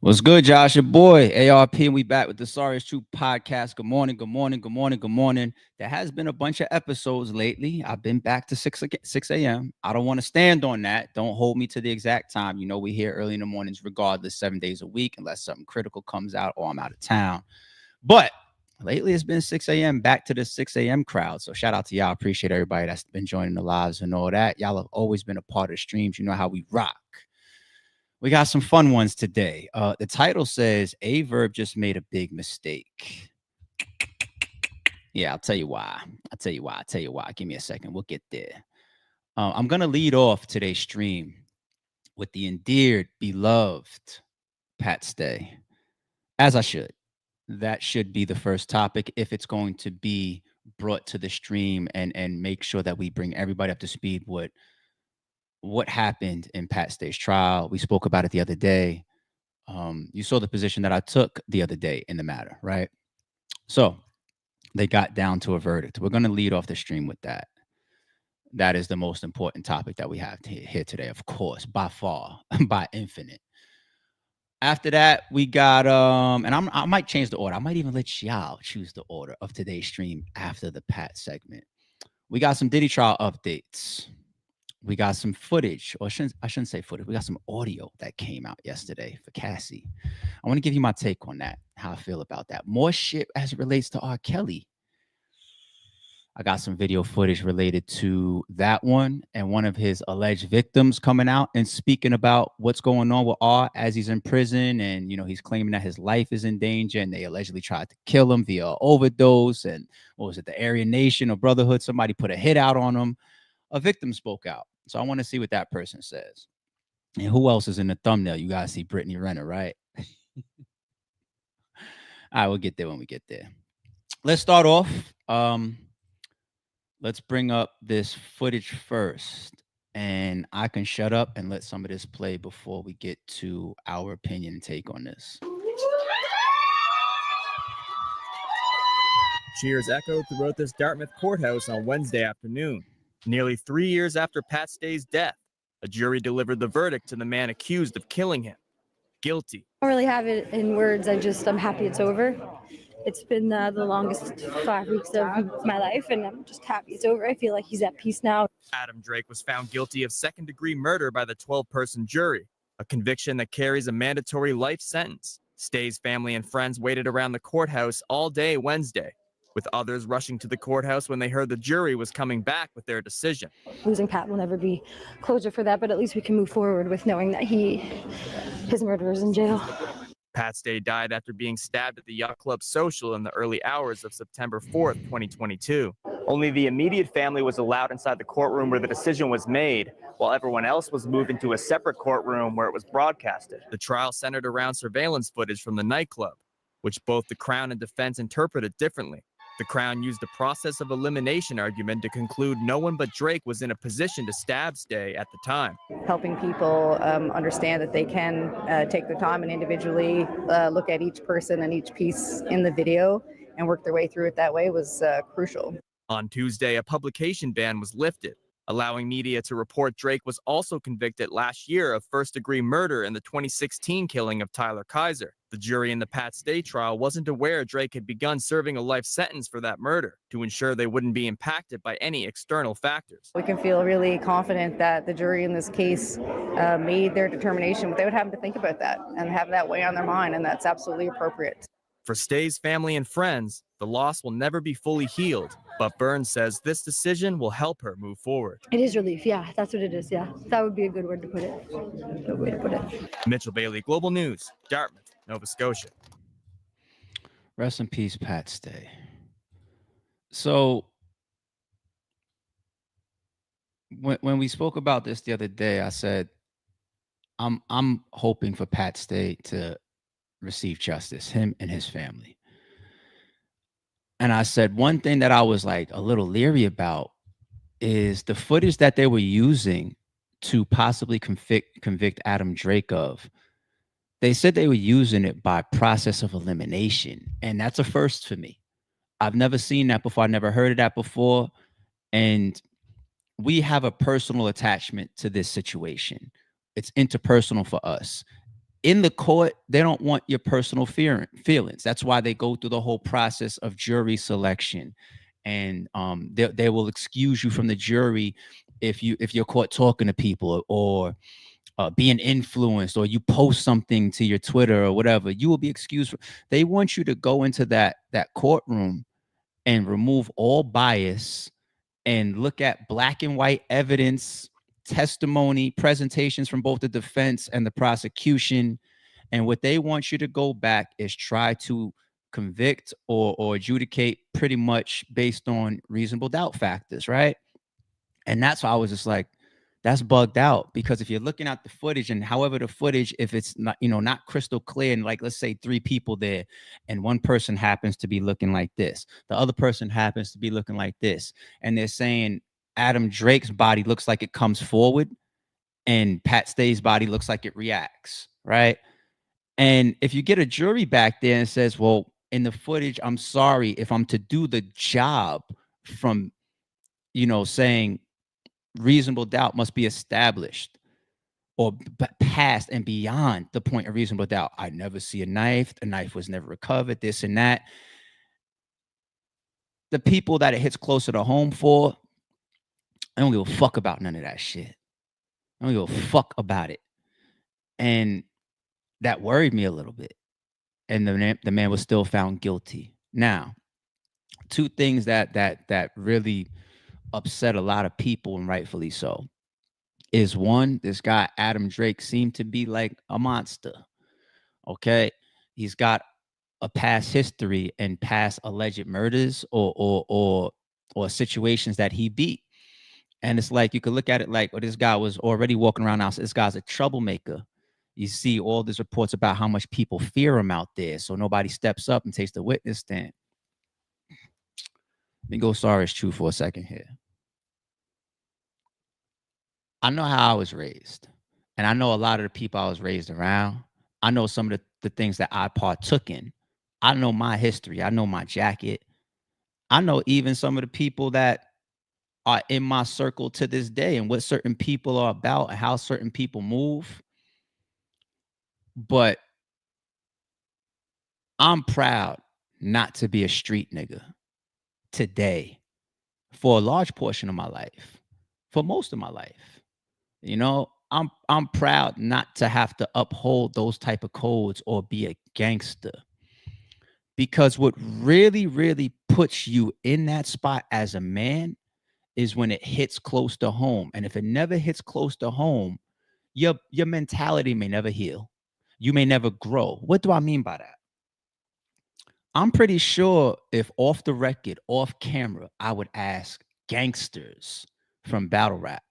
What's good, Josh? Your boy, ARP, and we back with the Sorry is True podcast. Good morning, good morning, good morning, good morning. There has been a bunch of episodes lately. I've been back to 6 a.m. I don't want to stand on that. Don't hold me to the exact time. You know, we here early in the mornings, regardless, 7 days a week, unless something critical comes out or I'm out of town. But lately, it's been 6 a.m. back to the 6 a.m. crowd. So shout out to y'all. Appreciate everybody that's been joining the lives and all that. Y'all have always been a part of the streams. You know how we rock. We got some fun ones today. The title says, Aye Verb just made a big mistake. Yeah, I'll tell you why. Give me a second. We'll get there. I'm going to lead off today's stream with the endeared, beloved Pat Stay, as I should. That should be the first topic if it's going to be brought to the stream and make sure that we bring everybody up to speed with what happened in Pat Stay's trial. We spoke about it the other day. You saw the position that I took the other day in the matter, right? So they got down to a verdict. We're going to lead off the stream with that. That is the most important topic that we have here today, of course, by far, by infinite. After that, we got and I might change the order. I might even let y'all choose the order of today's stream after the Pat segment. We got some Diddy Trial updates. We got some footage, or I shouldn't say footage. We got some audio that came out yesterday for Cassie. I want to give you my take on that, how I feel about that. More shit as it relates to Rkelly. I got some video footage related to that one and one of his alleged victims coming out and speaking about what's going on with R as he's in prison. And, you know, he's claiming that his life is in danger and they allegedly tried to kill him via overdose. And what was it, the Aryan Nation or Brotherhood? Somebody put a hit out on him. A victim spoke out. So I want to see what that person says. And who else is in the thumbnail? You guys see Brittany Renner, right? All right, we'll get there when we get there. Let's start off. Let's bring up this footage first. And I can shut up and let some of this play before we get to our opinion and take on this. Cheers echoed throughout this Dartmouth courthouse on Wednesday afternoon. Nearly 3 years after Pat Stay's death, a jury delivered the verdict to the man accused of killing him. Guilty. I don't really have it in words. I'm happy it's over. It's been the longest 5 weeks of my life, and I'm just happy it's over. I feel like he's at peace now. Adam Drake was found guilty of second-degree murder by the 12-person jury, a conviction that carries a mandatory life sentence. Stay's family and friends waited around the courthouse all day Wednesday, with others rushing to the courthouse when they heard the jury was coming back with their decision. Losing Pat will never be closure for that, but at least we can move forward with knowing that his murderer is in jail. Pat Stay died after being stabbed at the Yacht Club Social in the early hours of September 4th, 2022. Only the immediate family was allowed inside the courtroom where the decision was made, while everyone else was moved into a separate courtroom where it was broadcasted. The trial centered around surveillance footage from the nightclub, which both the Crown and defense interpreted differently. The Crown used a process of elimination argument to conclude no one but Drake was in a position to stab Stay at the time. Helping people understand that they can take their time and individually look at each person and each piece in the video and work their way through it that way was crucial. On Tuesday, a publication ban was lifted, allowing media to report Drake was also convicted last year of first-degree murder in the 2016 killing of Tyler Kaiser. The jury in the Pat Stay trial wasn't aware Drake had begun serving a life sentence for that murder to ensure they wouldn't be impacted by any external factors. We can feel really confident that the jury in this case made their determination without having to think about that and have that weigh on their mind, and that's absolutely appropriate. For Stay's family and friends, the loss will never be fully healed, but Burns says this decision will help her move forward. It is relief, yeah, that's what it is, yeah. That would be a good word to put it. Good way to put it. Mitchell Bailey, Global News, Dartmouth, Nova Scotia. Rest in peace, Pat Stay. So when we spoke about this the other day, I said I'm hoping for Pat Stay to receive justice, him and his family. And I said one thing that I was like a little leery about is the footage that they were using to possibly convict Adam Drake of. They said they were using it by process of elimination. And that's a first for me. I've never seen that before. I never heard of that before. And we have a personal attachment to this situation. It's interpersonal for us. in the court, they don't want your personal feelings. That's why they go through the whole process of jury selection, and they will excuse you from the jury if you're caught talking to people, or being influenced, or you post something to your Twitter or whatever. You will be excused. They want you to go into that courtroom and remove all bias and look at black and white evidence, testimony, presentations from both the defense and the prosecution. And what they want you to go back is try to convict or adjudicate pretty much based on reasonable doubt factors, right? And that's why I was just like, that's bugged out, because if you're looking at the footage, and however the footage, if it's not, not crystal clear, and like, let's say 3 people there, and one person happens to be looking like this, the other person happens to be looking like this, and they're saying Adam Drake's body looks like it comes forward and Pat Stay's body looks like it reacts, right? And if you get a jury back there and says, well, in the footage, I'm sorry, if I'm to do the job from, saying reasonable doubt must be established or past and beyond the point of reasonable doubt. I never see a knife. The knife was never recovered, this and that. The people that it hits closer to home for, I don't give a fuck about none of that shit. I don't give a fuck about it. And that worried me a little bit. And the man was still found guilty. Now, 2 things that really upset a lot of people, and rightfully so, is one, this guy Adam Drake seemed to be like a monster. Okay, he's got a past history and past alleged murders or situations that he beat, and it's like you could look at it like, well, this guy was already walking around outside. This guy's a troublemaker. You see all these reports about how much people fear him out there, so nobody steps up and takes the witness stand. Let me go sorry it's true for a second here. I know how I was raised, and I know a lot of the people I was raised around. I know some of the things that I partook in. I know my history. I know my jacket. I know even some of the people that are in my circle to this day, and what certain people are about and how certain people move. But I'm proud not to be a street nigga today for a large portion of my life, for most of my life. I'm proud not to have to uphold those type of codes or be a gangster, because what really, really puts you in that spot as a man is when it hits close to home. And if it never hits close to home, your mentality may never heal. You may never grow. What do I mean by that? I'm pretty sure if off the record, off camera, I would ask gangsters from battle rap,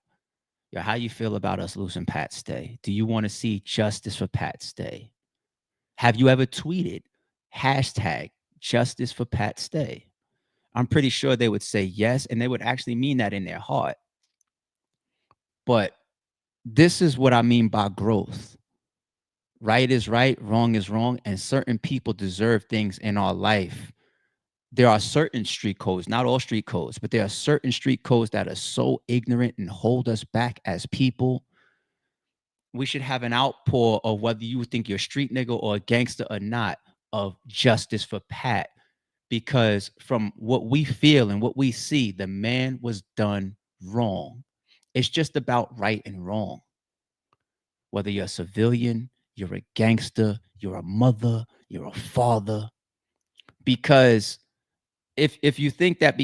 yo, how you feel about us losing Pat Stay? Do you want to see justice for Pat Stay? Have you ever tweeted hashtag justice for Pat Stay? I'm pretty sure they would say yes, and they would actually mean that in their heart. But this is what I mean by growth. Right is right, wrong is wrong, and certain people deserve things in our life. There are certain street codes, not all street codes, but there are certain street codes that are so ignorant and hold us back as people. We should have an outpour of whether you think you're a street nigga or a gangster or not, of justice for Pat. Because from what we feel and what we see, the man was done wrong. It's just about right and wrong. Whether you're a civilian, you're a gangster, you're a mother, you're a father. Because if you think that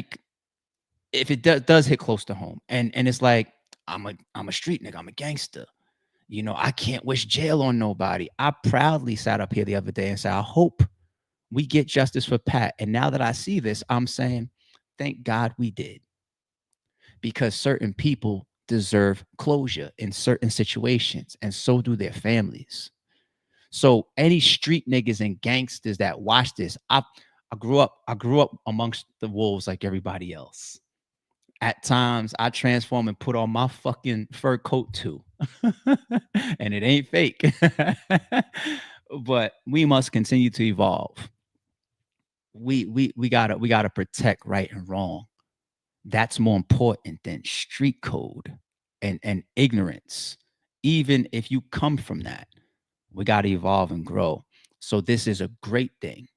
if it does hit close to home, and it's like, I'm a street nigga, I'm a gangster, I can't wish jail on nobody. I proudly sat up here the other day and said, I hope we get justice for Pat. And now that I see this, I'm saying, thank God we did. Because certain people deserve closure in certain situations, and so do their families. So any street niggas and gangsters that watch this, I grew up amongst the wolves like everybody else. At times I transform and put on my fucking fur coat too. And it ain't fake. But we must continue to evolve. We gotta protect right and wrong. That's more important than street code and ignorance. Even if you come from that, We got to evolve and grow. So this is a great thing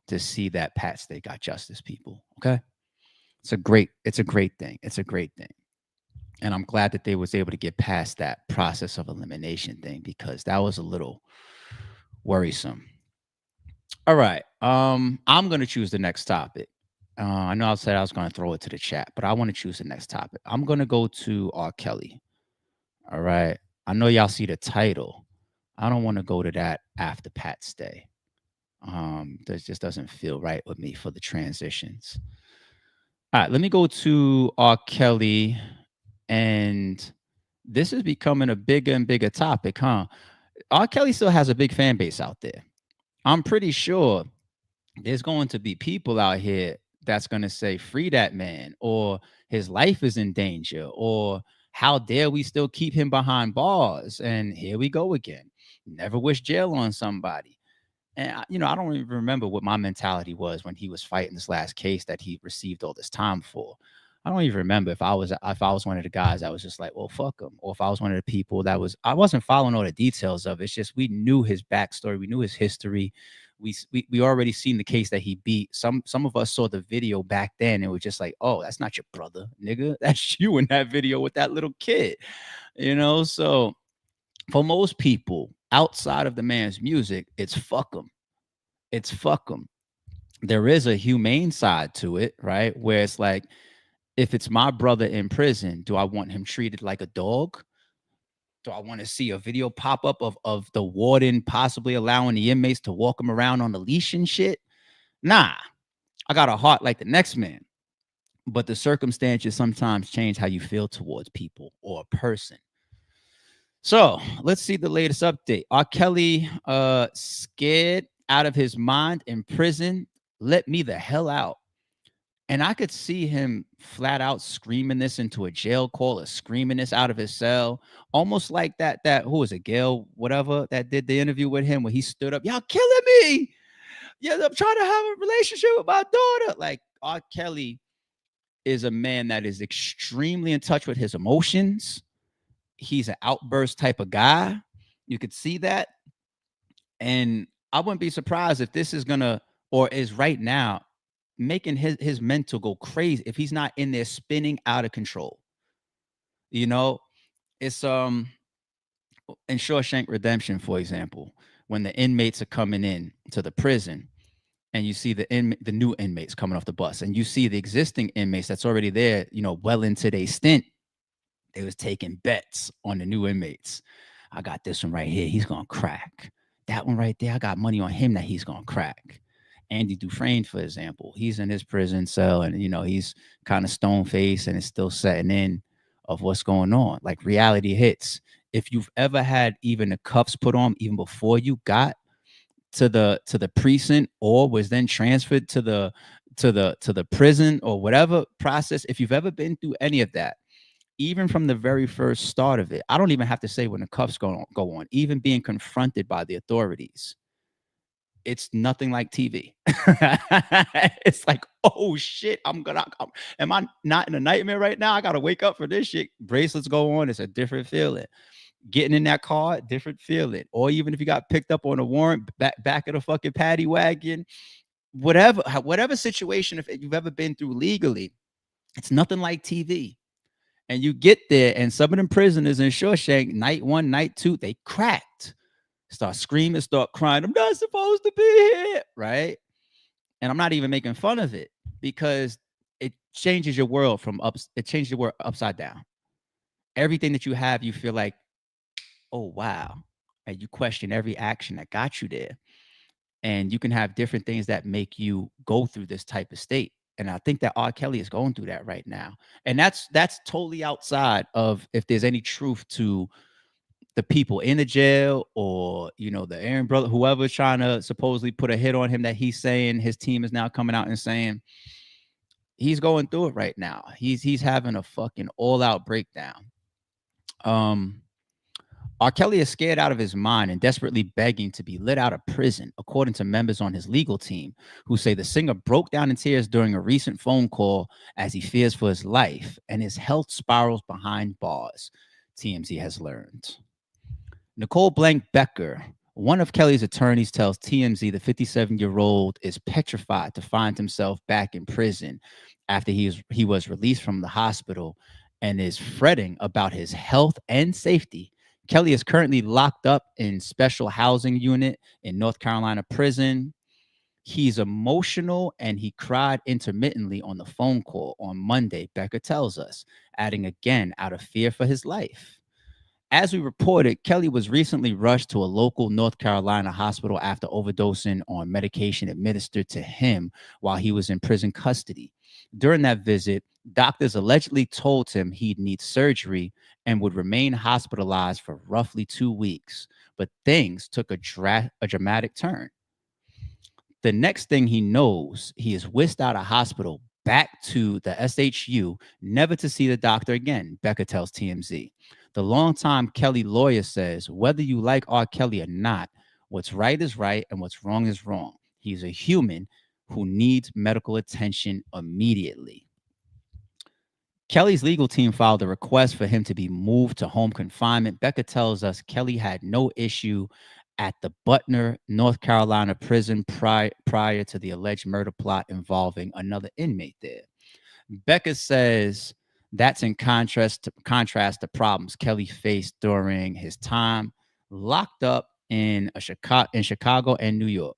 to see that Pat Stay got justice, people. Okay. It's a great thing. It's a great thing. And I'm glad that they was able to get past that process of elimination thing, because that was a little worrisome. All right. I'm gonna choose the next topic. I know I said I was gonna throw it to the chat, but I want to choose the next topic. I'm gonna go to Rkelly. All right. I know y'all see the title. I don't want to go to that after Pat Stay. That just doesn't feel right with me for the transitions. All right, let me go to Rkelly, and this is becoming a bigger and bigger topic, huh? Rkelly still has a big fan base out there. I'm pretty sure there's going to be people out here that's going to say, free that man, or his life is in danger, or how dare we still keep him behind bars? And here we go again. Never wish jail on somebody. And I don't even remember what my mentality was when he was fighting this last case that he received all this time for. I don't even remember if I was one of the guys that was just like, well, fuck him, or if I was one of the people that I wasn't following all the details of it. It's just we knew his backstory, we knew his history. We already seen the case that he beat. Some of us saw the video back then and it was just like, oh, that's not your brother, nigga. That's you in that video with that little kid. So for most people outside of the man's music, it's fuck him. It's fuck him. There is a humane side to it, right? Where it's like, if it's my brother in prison, do I want him treated like a dog? Do I want to see a video pop up of the warden possibly allowing the inmates to walk him around on the leash and shit? Nah, I got a heart like the next man. But the circumstances sometimes change how you feel towards people or a person. So let's see the latest update. Rkelly scared out of his mind in prison. Let me the hell out. And I could see him flat out screaming this into a jail call, or screaming this out of his cell, almost like that who was it, Gail, whatever, that did the interview with him where he stood up, y'all killing me. Yeah, I'm trying to have a relationship with my daughter. Like, Rkelly is a man that is extremely in touch with his emotions. He's an outburst type of guy. You could see that. And I wouldn't be surprised if this is gonna, or is right now, making his mental go crazy if he's not in there spinning out of control. It's in Shawshank Redemption, for example, when the inmates are coming in to the prison, and you see the new inmates coming off the bus, and you see the existing inmates that's already there, well into their stint, they was taking bets on the new inmates. I got this one right here, he's gonna crack. That one right there, I got money on him that he's gonna crack. Andy Dufresne, for example, he's in his prison cell, and he's kind of stone faced and is still setting in of what's going on. Like, reality hits. If you've ever had even the cuffs put on even before you got to the precinct, or was then transferred to the prison or whatever process, if you've ever been through any of that, even from the very first start of it, I don't even have to say when the cuffs go on, even being confronted by the authorities, it's nothing like TV. It's like, oh shit, am I not in a nightmare right now? I gotta wake up for this shit. Bracelets go on, it's a different feeling. Getting in that car, different feeling. Or even if you got picked up on a warrant, back of the fucking paddy wagon, whatever situation, if you've ever been through legally, it's nothing like TV. And you get there, and some of them prisoners in Shawshank, night 1, night 2, they cracked. Start screaming, start crying. I'm not supposed to be here, right? And I'm not even making fun of it, because it changes your world it changes your world upside down. Everything that you have, you feel like, oh, wow. And you question every action that got you there. And you can have different things that make you go through this type of state. And I think that Rkelly is going through that right now. And that's totally outside of if there's any truth to the people in the jail, or the Aaron brother, whoever's trying to supposedly put a hit on him, that he's saying his team is now coming out and saying he's going through it right now. He's having a fucking all-out breakdown. Rkelly is scared out of his mind and desperately begging to be let out of prison, according to members on his legal team, who say the singer broke down in tears during a recent phone call as he fears for his life and his health spirals behind bars, TMZ has learned. Nicole Blank Becker, one of Kelly's attorneys, tells TMZ the 57-year-old is petrified to find himself back in prison after he was released from the hospital and is fretting about his health and safety. Kelly is currently locked up in special housing unit in North Carolina prison. He's emotional and he cried intermittently on the phone call on Monday, Becker tells us, adding again out of fear for his life. As we reported, Kelly was recently rushed to a local North Carolina hospital after overdosing on medication administered to him while he was in prison custody. During that visit, doctors allegedly told him he'd need surgery and would remain hospitalized for roughly 2 weeks. But things took a dramatic turn. The next thing he knows, he is whisked out of hospital back to the SHU, never to see the doctor again, Becker tells TMZ. The longtime Kelly lawyer says, whether you like R. Kelly or not, what's right is right and what's wrong is wrong. He's a human who needs medical attention immediately. Kelly's legal team filed a request for him to be moved to home confinement. Becker tells us Kelly had no issue at the Butner, North Carolina prison prior to the alleged murder plot involving another inmate there. Becker says that's in contrast to problems Kelly faced during his time locked up in Chicago and New York.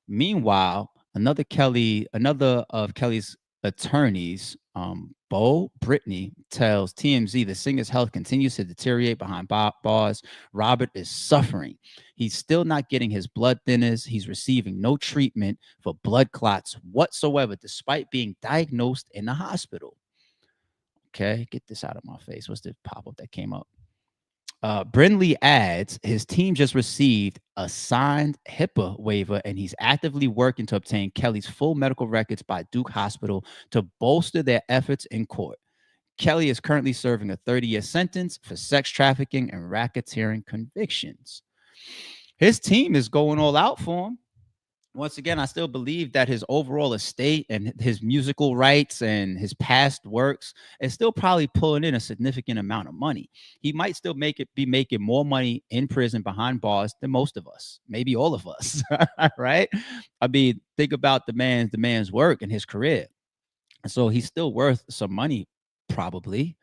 Meanwhile, another of Kelly's attorneys, Brittany, tells TMZ the singer's health continues to deteriorate behind bars. Robert is suffering. He's still not getting his blood thinners. He's receiving no treatment for blood clots whatsoever, despite being diagnosed in the hospital. Okay, get this out of my face. What's the pop-up that came up? Brindley adds his team just received a signed HIPAA waiver and he's actively working to obtain Kelly's full medical records by Duke Hospital to bolster their efforts in court. Kelly is currently serving a 30-year sentence for sex trafficking and racketeering convictions. His team is going all out for him. Once again, I still believe that his overall estate and his musical rights and his past works is still probably pulling in a significant amount of money. He might still be making more money in prison behind bars than most of us, maybe all of us, right? I mean, think about the man's work and his career. So he's still worth some money, probably.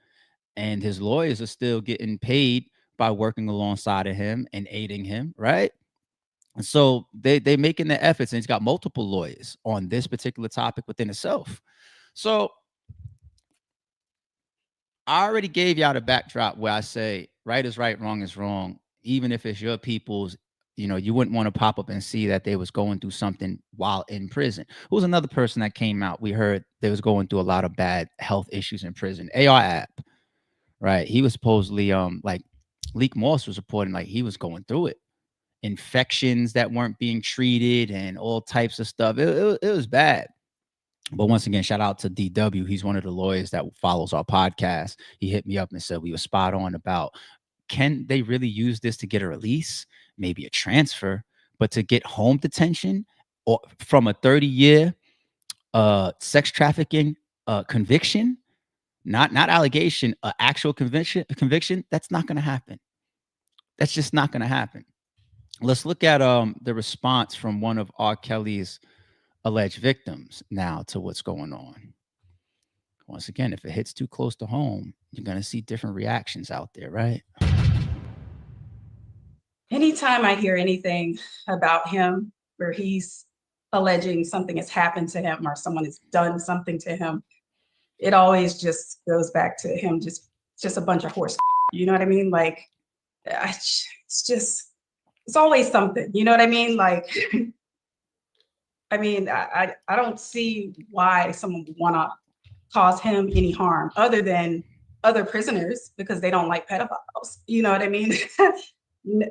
And his lawyers are still getting paid by working alongside of him and aiding him, right? So they making their efforts, and he's got multiple lawyers on this particular topic within itself. So I already gave y'all the backdrop where I say right is right, wrong is wrong. Even if it's your people's, you wouldn't want to pop up and see that they was going through something while in prison. Who was another person that came out? We heard they was going through a lot of bad health issues in prison. ARP, right? He was supposedly like Leek Moss was reporting like he was going through it. Infections that weren't being treated and all types of stuff. It was bad. But once again, shout out to DW. He's one of the lawyers that follows our podcast. He hit me up and said we were spot on about, can they really use this to get a release, maybe a transfer, but to get home detention or from a 30-year sex trafficking conviction, not allegation, actual conviction, that's not going to happen. That's just not going to happen. Let's look at the response from one of R. Kelly's alleged victims now to what's going on. Once again, if it hits too close to home, you're going to see different reactions out there, right? Anytime I hear anything about him where he's alleging something has happened to him or someone has done something to him, it always just goes back to him just a bunch of horse. You know what I mean? Like, it's always something, you know what I mean? Like, I mean, I don't see why someone would want to cause him any harm other than other prisoners because they don't like pedophiles. You know what I mean?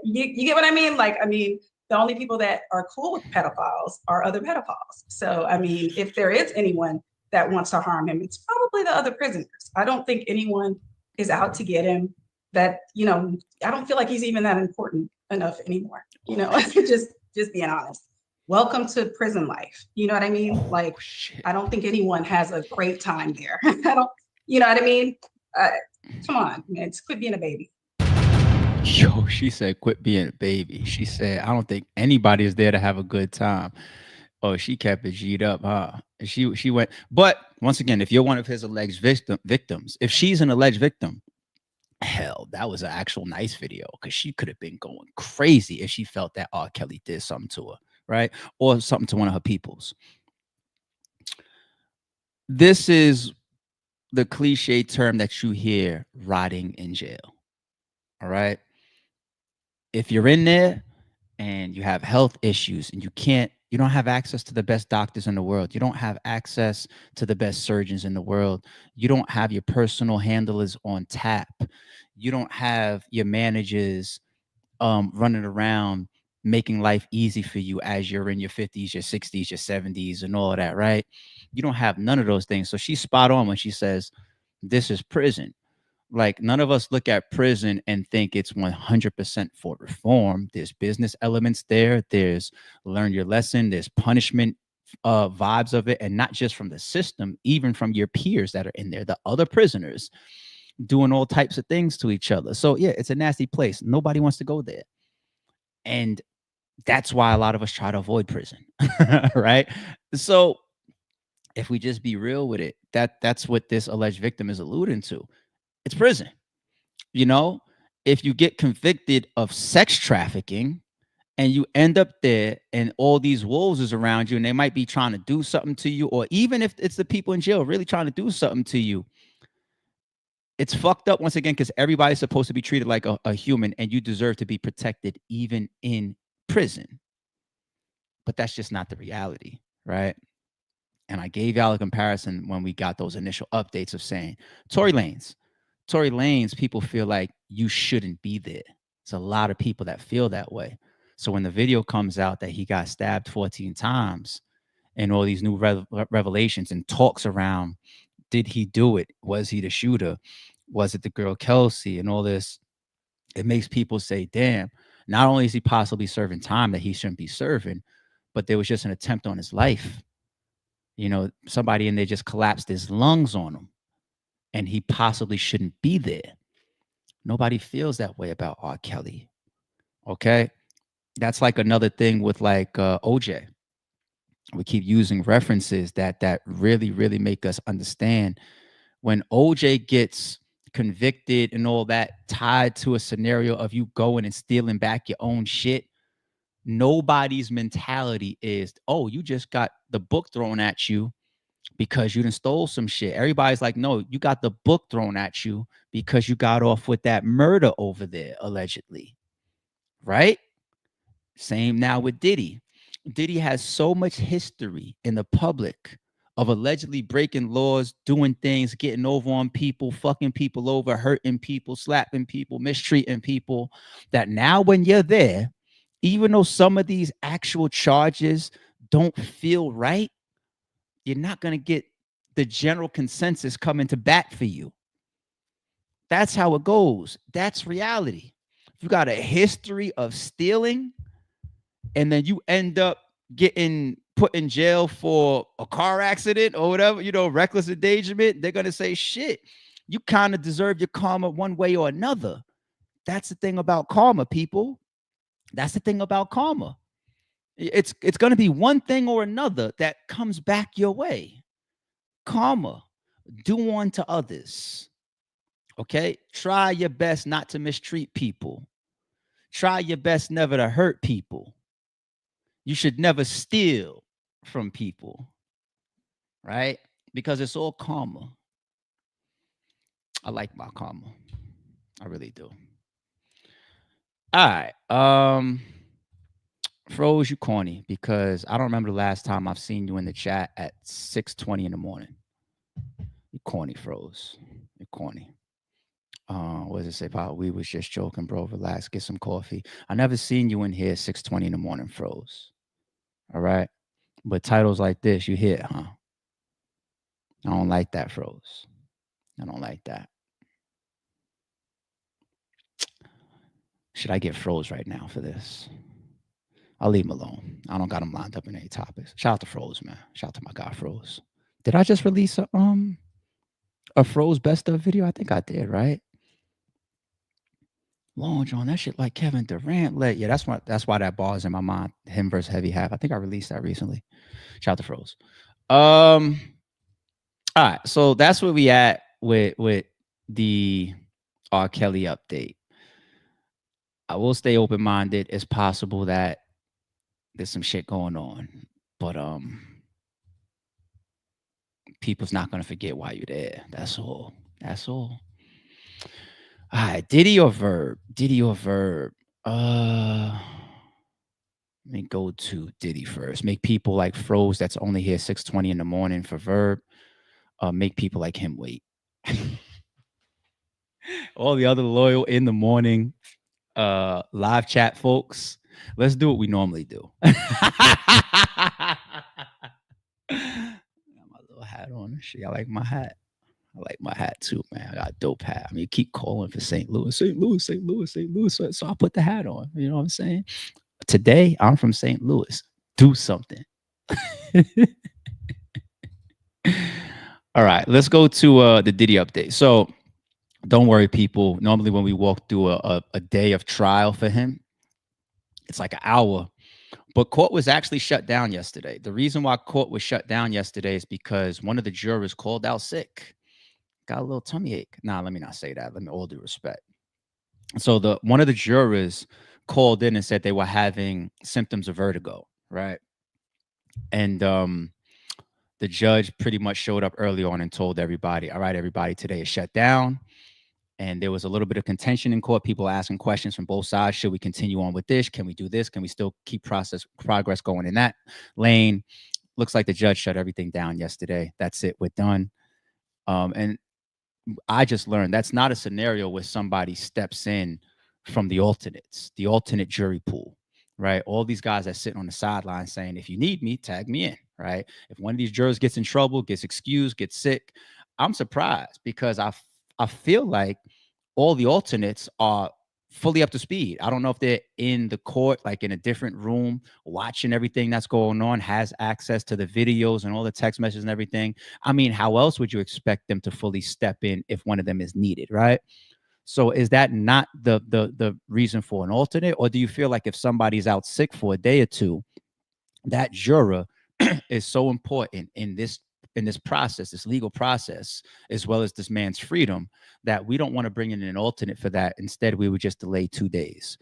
you get what I mean? Like, I mean, the only people that are cool with pedophiles are other pedophiles. So, I mean, if there is anyone that wants to harm him, it's probably the other prisoners. I don't think anyone is out to get him. That, I don't feel like he's even that important enough anymore. Just being honest. Welcome to prison life. You know what I mean? Like, I don't think anyone has a great time there. I don't, you know what I mean? Come on, man, quit being a baby. Yo, she said, quit being a baby. She said, I don't think anybody is there to have a good time. Oh, she kept it G'd up, huh? She went, but once again, if you're one of his alleged victims, if she's an alleged victim, hell, that was an actual nice video because she could have been going crazy if she felt that R. Kelly did something to her, right? Or something to one of her peoples. This is the cliche term that you hear, rotting in jail. All right. If you're in there and you have health issues and you don't have access to the best doctors in the world, you don't have access to the best surgeons in the world, you don't have your personal handlers on tap, you don't have your managers running around making life easy for you as you're in your 50s, your 60s, your 70s, and all of that, right? You don't have none of those things. So she's spot on when she says, this is prison. Like, none of us look at prison and think it's 100% for reform. There's business elements there. There's learn your lesson. There's punishment vibes of it. And not just from the system, even from your peers that are in there, the other prisoners doing all types of things to each other. So yeah, it's a nasty place. Nobody wants to go there. And that's why a lot of us try to avoid prison. Right? So if we just be real with it, that's what this alleged victim is alluding to. It's prison. You know, if you get convicted of sex trafficking and you end up there and all these wolves is around you and they might be trying to do something to you, or even if it's the people in jail really trying to do something to you, it's fucked up once again, because everybody's supposed to be treated like a human and you deserve to be protected even in prison. But that's just not the reality, right? And I gave y'all a comparison when we got those initial updates of saying Tory Lanez, people feel like you shouldn't be there. It's a lot of people that feel that way. So when the video comes out that he got stabbed 14 times and all these new revelations and talks around, did he do it? Was he the shooter? Was it the girl Kelsey and all this? It makes people say, damn, not only is he possibly serving time that he shouldn't be serving, but there was just an attempt on his life. You know, somebody in there just collapsed his lungs on him and he possibly shouldn't be there. Nobody feels that way about R. Kelly. Okay. That's like another thing with like OJ. We keep using references that really, really make us understand when OJ gets convicted and all that tied to a scenario of you going and stealing back your own shit. Nobody's mentality is, oh, you just got the book thrown at you because you done stole some shit. Everybody's like, no, you got the book thrown at you because you got off with that murder over there, allegedly. Right? Same now with Diddy. Diddy has so much history in the public of allegedly breaking laws, doing things, getting over on people, fucking people over, hurting people, slapping people, mistreating people, that now when you're there, even though some of these actual charges don't feel right, you're not going to get the general consensus coming to bat for you. That's how it goes. That's reality. If you got a history of stealing and then you end up getting put in jail for a car accident or whatever, you know, reckless endangerment, they're going to say, shit, you kind of deserve your karma one way or another. That's the thing about karma, people. That's the thing about karma. It's going to be one thing or another that comes back your way. Karma. Do unto others. Okay? Try your best not to mistreat people. Try your best never to hurt people. You should never steal from people, right? Because it's all karma. I like my karma. I really do. All right. Froze, you corny, because I don't remember the last time I've seen you in the chat at 6:20 in the morning. You corny, Froze. You're corny. What does it say, Pop? We was just joking, bro. Relax, get some coffee. I never seen you in here 6:20 in the morning, Froze. All right. But titles like this, you hit, huh? I don't like that, Froze. I don't like that. Should I get Froze right now for this? I'll leave him alone. I don't got him lined up in any topics. Shout out to Froze, man. Shout out to my guy, Froze. Did I just release a Froze best of video? I think I did, right? Long John, that shit like Kevin Durant let. Yeah, that's why that ball is in my mind. Him versus Heavy Half. I think I released that recently. Shout out to Froze. All right, so that's where we at with the Rkelly update. I will stay open-minded. It's possible that there's some shit going on, but people's not gonna forget why you're there. That's all. That's all. All right, Diddy or Verb? Diddy or Verb? Let me go to Diddy first. Make people like Froze that's only here 6:20 in the morning for Verb. Make people like him wait. All the other loyal in the morning live chat folks, let's do what we normally do. Got my little hat on. Shit, I like my hat. I like my hat too, man. I got a dope hat. I mean, keep calling for St. Louis, St. Louis, St. Louis, St. Louis. So I put the hat on. You know what I'm saying? Today, I'm from St. Louis. Do something. All right, let's go to the Diddy update. So don't worry, people. Normally, when we walk through a day of trial for him, it's like an hour. But court was actually shut down yesterday. The reason why court was shut down yesterday is because one of the jurors called out sick. Got a little tummy ache. Nah, let me not say that. Let me all due respect. So one of the jurors called in and said they were having symptoms of vertigo, right? And the judge pretty much showed up early on and told everybody, all right, everybody, today is shut down. And there was a little bit of contention in court. People asking questions from both sides. Should we continue on with this? Can we do this? Can we still keep progress going in that lane? Looks like the judge shut everything down yesterday. That's it. We're done. And I just learned that's not a scenario where somebody steps in from the alternate jury pool, right? All these guys that sit on the sideline saying, if you need me, tag me in, right? If one of these jurors gets in trouble, gets excused, gets sick, I'm surprised because I feel like all the alternates are fully up to speed. I don't know if they're in the court, like in a different room, watching everything that's going on, has access to the videos and all the text messages and everything. I mean, how else would you expect them to fully step in if one of them is needed, right? So is that not the reason for an alternate? Or do you feel like if somebody's out sick for a day or two, that juror is so important in this process, this legal process, as well as this man's freedom, that we don't want to bring in an alternate for that? Instead, we would just delay 2 days.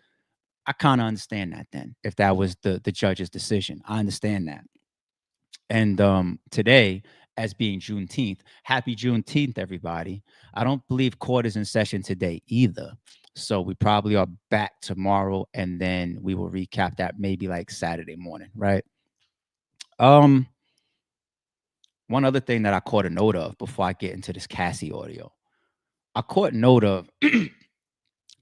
I kind of understand that then, if that was the judge's decision. I understand that. And today, as being Juneteenth, happy Juneteenth, everybody. I don't believe court is in session today either. So we probably are back tomorrow, and then we will recap that maybe like Saturday morning, right? One other thing that I caught a note of before I get into this Cassie audio, I caught note of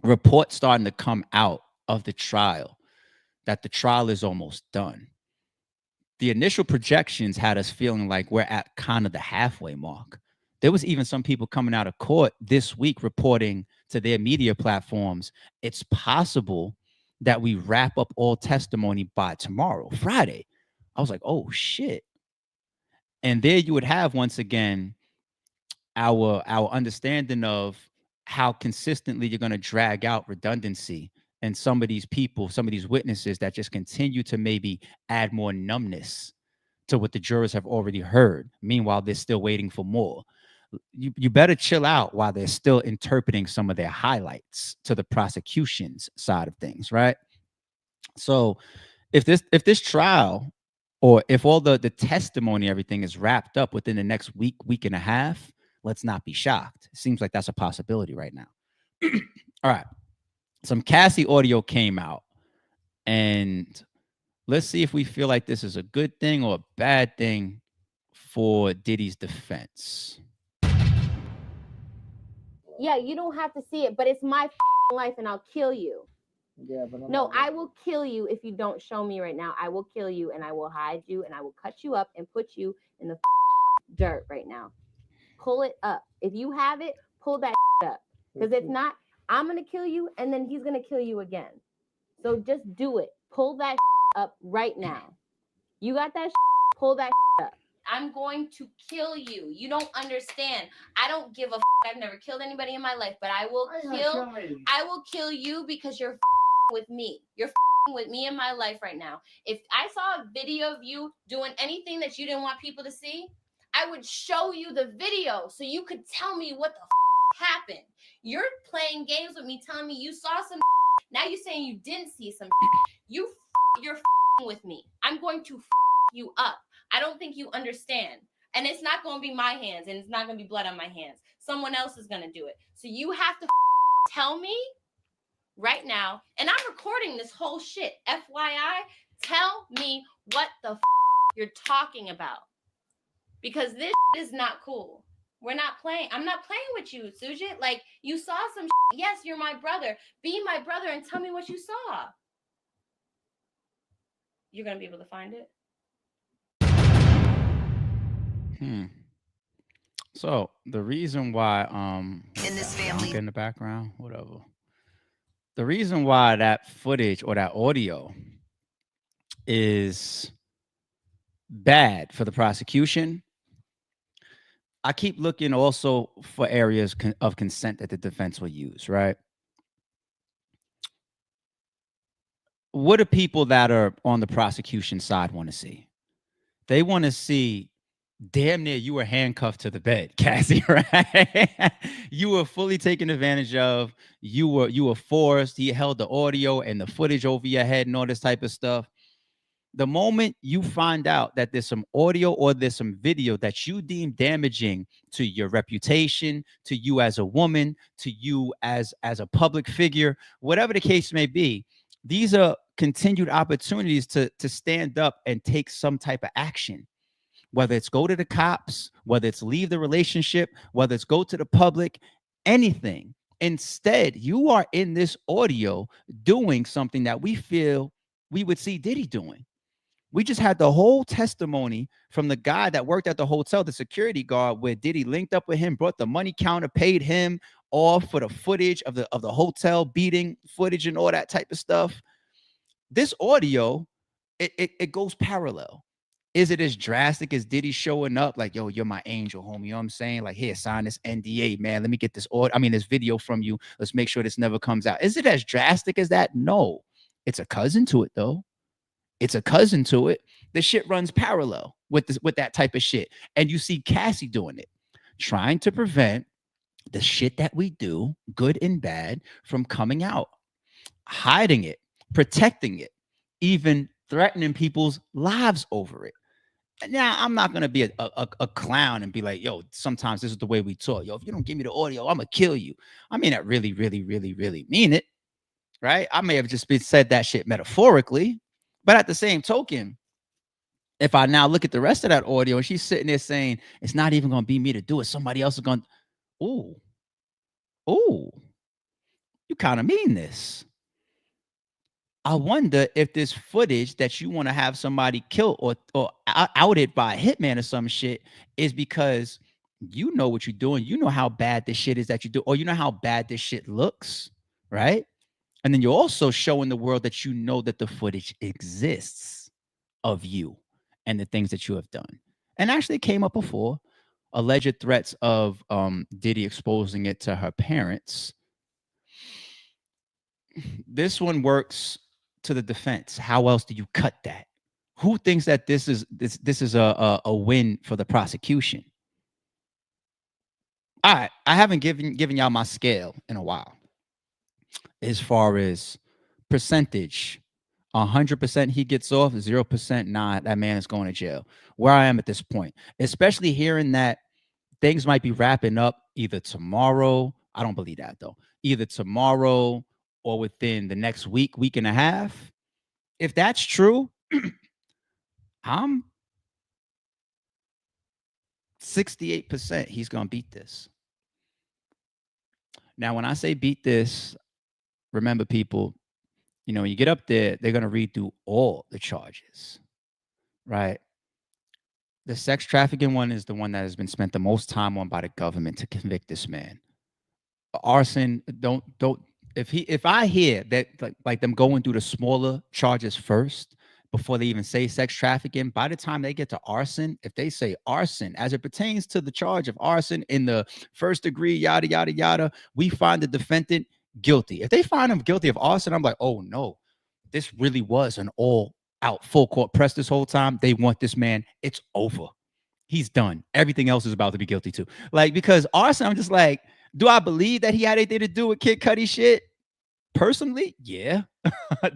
reports starting to come out of the trial that the trial is almost done. The initial projections had us feeling like we're at kind of the halfway mark. There was even some people coming out of court this week reporting to their media platforms, it's possible that we wrap up all testimony by tomorrow, Friday. I was like, oh shit. And there you would have, once again, our understanding of how consistently you're going to drag out redundancy and some of these people, some of these witnesses that just continue to maybe add more numbness to what the jurors have already heard. Meanwhile, they're still waiting for more. You better chill out while they're still interpreting some of their highlights to the prosecution's side of things, right? So if this trial, or if all the testimony, everything is wrapped up within the next week and a half, let's not be shocked. It seems like that's a possibility right now. All right. Some Cassie audio came out, and let's see if we feel like this is a good thing or a bad thing for Diddy's defense. Yeah, you don't have to see it, but it's my life and I'll kill you. Yeah, but no, I will kill you if you don't show me right now. I will kill you and I will hide you and I will cut you up and put you in the dirt right now. Pull it up. If you have it, pull that up. Because if not, I'm going to kill you and then he's going to kill you again. So just do it. Pull that up right now. You got that? Pull that up. I'm going to kill you. You don't understand. I don't give a I've never killed anybody in my life, but I will kill you because you're with me. You're with me in my life right now. If I saw a video of you doing anything that you didn't want people to see, I would show you the video so you could tell me what the happened. You're playing games with me, telling me you saw some. Now you're saying you didn't see some. You're with me. I'm going to you up. I don't think you understand. And it's not going to be my hands, and it's not going to be blood on my hands. Someone else is going to do it. So you have to tell me right now, and I'm recording this whole shit. FYI, tell me what the you're talking about. Because this is not cool. We're not playing. I'm not playing with you, Sujit. Like, you saw some yes, you're my brother. Be my brother and tell me what you saw. You're going to be able to find it? So the reason why in this family in the background, whatever. The reason why that footage or that audio is bad for the prosecution, I keep looking also for areas of consent that the defense will use, right? What do people that are on the prosecution side want to see? They want to see damn near you were handcuffed to the bed, Cassie, right? You were fully taken advantage of. You were forced. He held the audio and the footage over your head and all this type of stuff. The moment you find out that there's some audio or there's some video that you deem damaging to your reputation, to you as a woman, to you as a public figure, whatever the case may be, these are continued opportunities to stand up and take some type of action. Whether it's go to the cops, whether it's leave the relationship, whether it's go to the public, anything. Instead, you are in this audio doing something that we feel we would see Diddy doing. We just had the whole testimony from the guy that worked at the hotel, the security guard, where Diddy linked up with him, brought the money counter, paid him off for the footage of the hotel beating footage and all that type of stuff. This audio, it goes parallel. Is it as drastic as Diddy showing up like, yo, you're my angel, homie? You know what I'm saying? Like, here, sign this NDA, man. Let me get this this video from you. Let's make sure this never comes out. Is it as drastic as that? No. It's a cousin to it, though. It's a cousin to it. The shit runs parallel with that type of shit. And you see Cassie doing it, trying to prevent the shit that we do, good and bad, from coming out, hiding it, protecting it, even threatening people's lives over it. Now, I'm not going to be a clown and be like, yo, sometimes this is the way we talk. Yo, if you don't give me the audio, I'm going to kill you. I mean, I really, really, really, really mean it, right? I may have just said that shit metaphorically, but at the same token, if I now look at the rest of that audio and she's sitting there saying, it's not even going to be me to do it. Somebody else is going to, ooh, you kind of mean this. I wonder if this footage that you want to have somebody killed or outed by a hitman or some shit is because you know what you're doing. You know how bad this shit is that you do, or you know how bad this shit looks, right? And then you're also showing the world that you know that the footage exists of you and the things that you have done. And actually it came up before, alleged threats of Diddy exposing it to her parents. This one works to the defense. How else do you cut that? Who thinks that this is a win for the prosecution? All right, I haven't given y'all my scale in a while. As far as percentage, 100% he gets off, 0% nah, that man is going to jail. Where I am at this point, especially hearing that things might be wrapping up either tomorrow. I don't believe that though. Either tomorrow or within the next week and a half. If that's true, I'm 68% he's going to beat this. Now, when I say beat this, remember people, you know, when you get up there, they're going to read through all the charges, right? The sex trafficking one is the one that has been spent the most time on by the government to convict this man. Arson, don't. If I hear that like them going through the smaller charges first before they even say sex trafficking. By the time they get to arson, if they say arson as it pertains to the charge of arson in the first degree, yada, yada, yada, we find the defendant guilty. If they find him guilty of arson, I'm like, oh no, this really was an all out full court press this whole time. They want this man. It's over. He's done. Everything else is about to be guilty too. Like, because arson, I'm just like, do I believe that he had anything to do with Kid Cudi shit? Personally, yeah.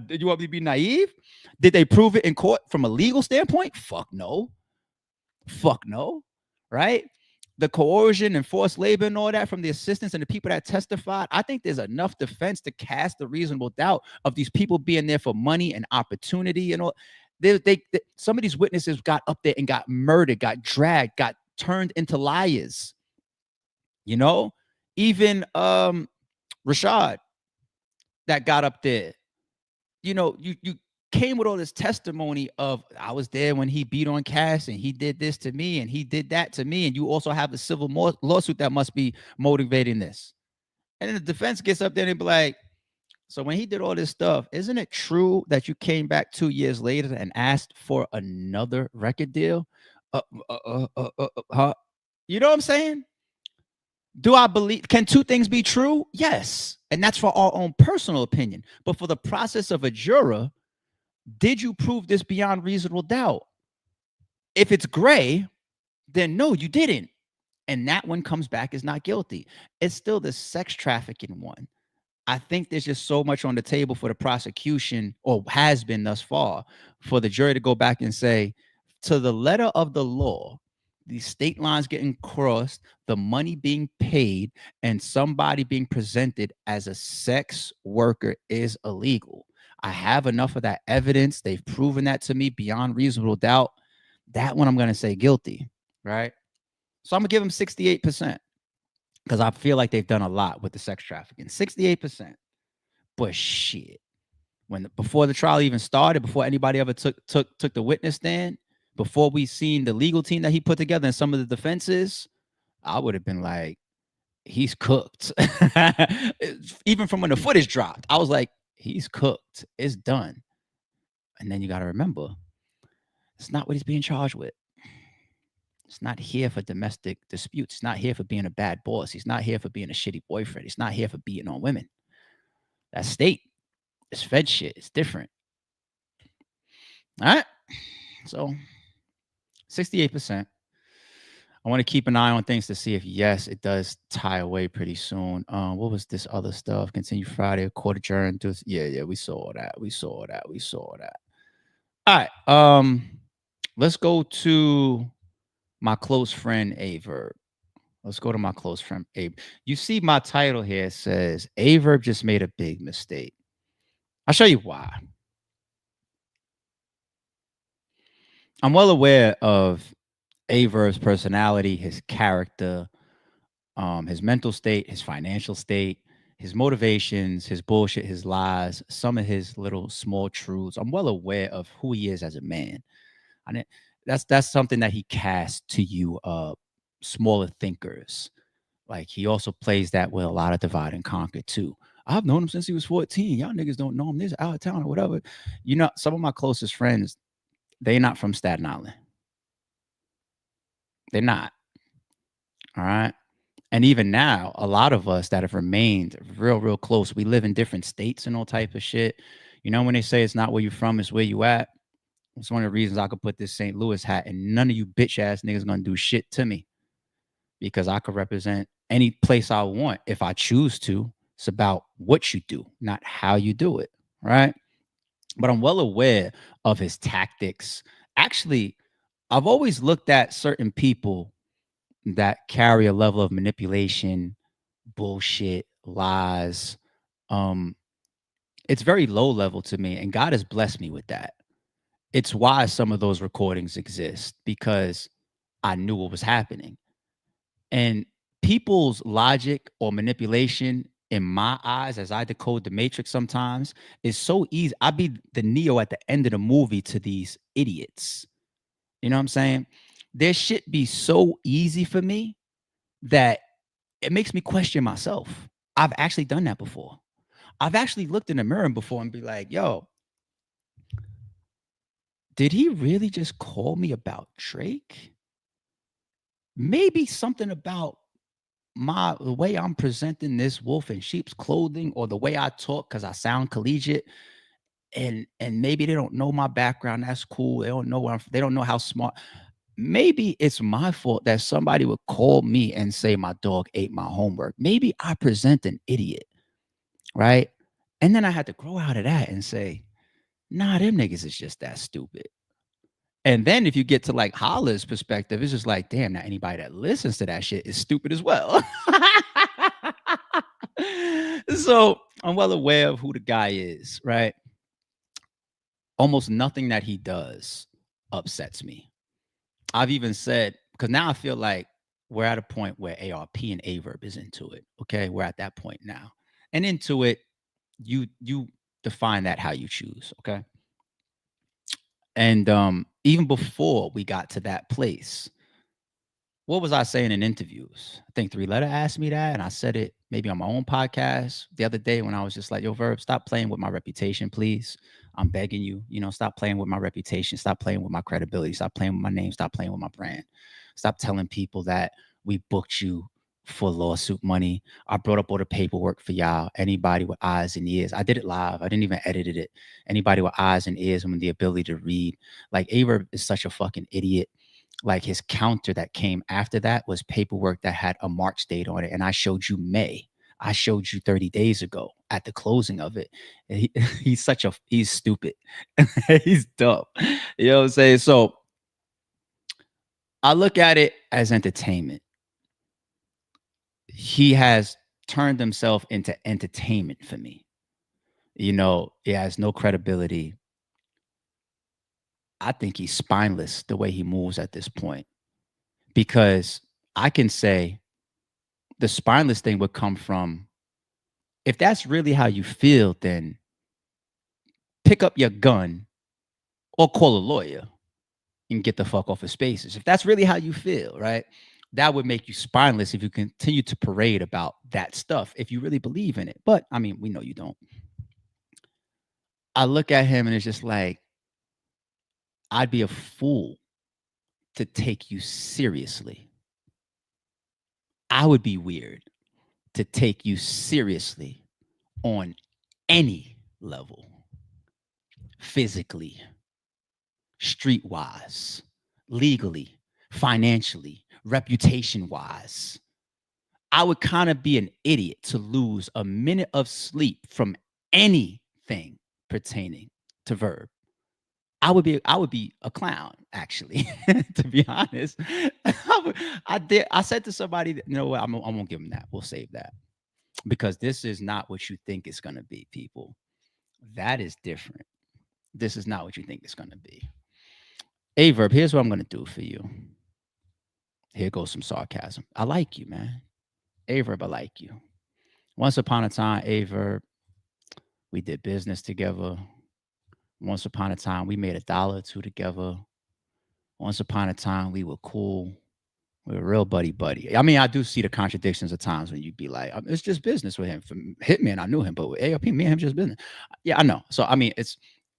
Did you want me to be naive? Did they prove it in court from a legal standpoint? Fuck no. Fuck no. Right? The coercion and forced labor and all that from the assistants and the people that testified, I think there's enough defense to cast a reasonable doubt of these people being there for money and opportunity and all. Some of these witnesses got up there and got murdered, got dragged, got turned into liars. You know, even Rashad that got up there. You know, you came with all this testimony of, I was there when he beat on Cass and he did this to me and he did that to me. And you also have a civil lawsuit that must be motivating this. And then the defense gets up there and be like, so when he did all this stuff, isn't it true that you came back 2 years later and asked for another record deal? You know what I'm saying? Do I believe, can two things be true? Yes. And that's for our own personal opinion. But for the process of a juror, did you prove this beyond reasonable doubt? If it's gray, then no, you didn't. And that one comes back as not guilty. It's still the sex trafficking one. I think there's just so much on the table for the prosecution, or has been thus far, for the jury to go back and say, to the letter of the law, the state lines getting crossed, the money being paid, and somebody being presented as a sex worker is illegal. I have enough of that evidence. They've proven that to me beyond reasonable doubt. That one I'm going to say guilty, right? So I'm going to give them 68%. Because I feel like they've done a lot with the sex trafficking. 68%. But shit. Before the trial even started, before anybody ever took the witness stand, before we seen the legal team that he put together and some of the defenses, I would have been like, he's cooked. Even from when the footage dropped, I was like, he's cooked. It's done. And then you got to remember, it's not what he's being charged with. He's not here for domestic disputes. He's not here for being a bad boss. He's not here for being a shitty boyfriend. He's not here for beating on women. That's state. It's Fed shit. It's different. All right. So 68%. I want to keep an eye on things to see if, yes, it does tie away pretty soon. What was this other stuff? Continue Friday, court adjourned. Yeah, we saw that. All right. Let's go to my close friend, Aye Verb. Let's go to my close friend, Abe. You see my title here. It says, Aye Verb just made a big mistake. I'll show you why. I'm well aware of Aye Verb's personality, his character, his mental state, his financial state, his motivations, his bullshit, his lies, some of his little small truths. I'm well aware of who he is as a man. That's something that he casts to you smaller thinkers. Like, he also plays that with a lot of divide and conquer too. I've known him since he was 14. Y'all niggas don't know him. This out of town or whatever. You know, some of my closest friends, they're not from Staten Island. They're not. All right. And even now, a lot of us that have remained real close, we live in different states and all type of shit. You know, when they say it's not where you're from, it's where you at. It's one of the reasons I could put this St. Louis hat and none of you bitch ass niggas gonna do shit to me, because I could represent any place I want if I choose to. It's about what you do, not how you do it, right? But I'm well aware of his tactics. Actually, I've always looked at certain people that carry a level of manipulation, bullshit, lies. It's very low level to me, and God has blessed me with that. It's why some of those recordings exist, because I knew what was happening. And people's logic or manipulation, in my eyes, as I decode the matrix sometimes, is so easy. I be the Neo at the end of the movie to these idiots. You know what I'm saying? Their shit be so easy for me that it makes me question myself. I've actually done that before. I've actually looked in the mirror before and be like, yo, did he really just call me about Drake? Maybe something about the way I'm presenting this wolf in sheep's clothing, or the way I talk because I sound collegiate. And maybe they don't know my background. That's cool. They don't know they don't know how smart. Maybe it's my fault that somebody would call me and say my dog ate my homework. Maybe I present an idiot, right? And then I had to grow out of that and say, nah, them niggas is just that stupid. And then if you get to like Holla's perspective, it's just like, damn, now anybody that listens to that shit is stupid as well. So I'm well aware of who the guy is, right? Almost nothing that he does upsets me. I've even said, because now I feel like we're at a point where ARP and Aye Verb is into it. Okay, we're at that point now. And into it, you define that how you choose. Okay. And even before we got to that place, what was I saying in interviews? I think 3 Letter asked me that, and I said it maybe on my own podcast the other day when I was just like, yo, Verb, stop playing with my reputation, please. I'm begging you, stop playing with my reputation. Stop playing with my credibility. Stop playing with my name. Stop playing with my brand. Stop telling people that we booked you for lawsuit money. I brought up all the paperwork for y'all. Anybody with eyes and ears. I did it live. I didn't even edit it. Anybody with eyes and ears and the ability to read. Like, Aye Verb is such a fucking idiot. Like, his counter that came after that was paperwork that had a March date on it. And I showed you May. I showed you 30 days ago at the closing of it. He's stupid. He's dumb. You know what I'm saying? So I look at it as entertainment. He has turned himself into entertainment for me. He has no credibility. I think he's spineless the way he moves at this point, because I can say the spineless thing would come from, if that's really how you feel, then pick up your gun or call a lawyer and get the fuck off of Spaces. If that's really how you feel, right? That would make you spineless if you continue to parade about that stuff, if you really believe in it. But I mean, we know you don't. I look at him and it's just like, I'd be a fool to take you seriously. I would be weird to take you seriously on any level, physically, streetwise, legally, financially, reputation-wise. I would kind of be an idiot to lose a minute of sleep from anything pertaining to Verb. I would be a clown, actually, to be honest. I said to somebody, you know what, I won't give them that. We'll save that, because this is not what you think it's going to be, people. That is different. This is not what you think it's going to be. Aye Verb, here's what I'm going to do for you. Here goes some sarcasm. I like you, man. Aye Verb, I like you. Once upon a time, Aye Verb, we did business together. Once upon a time, we made $1 or $2 together. Once upon a time, we were cool. We were real buddy. I mean, I do see the contradictions at times when you'd be like, it's just business with him. From Hitman, I knew him, but with ARP, me and him just business. Yeah, I know. So, I mean,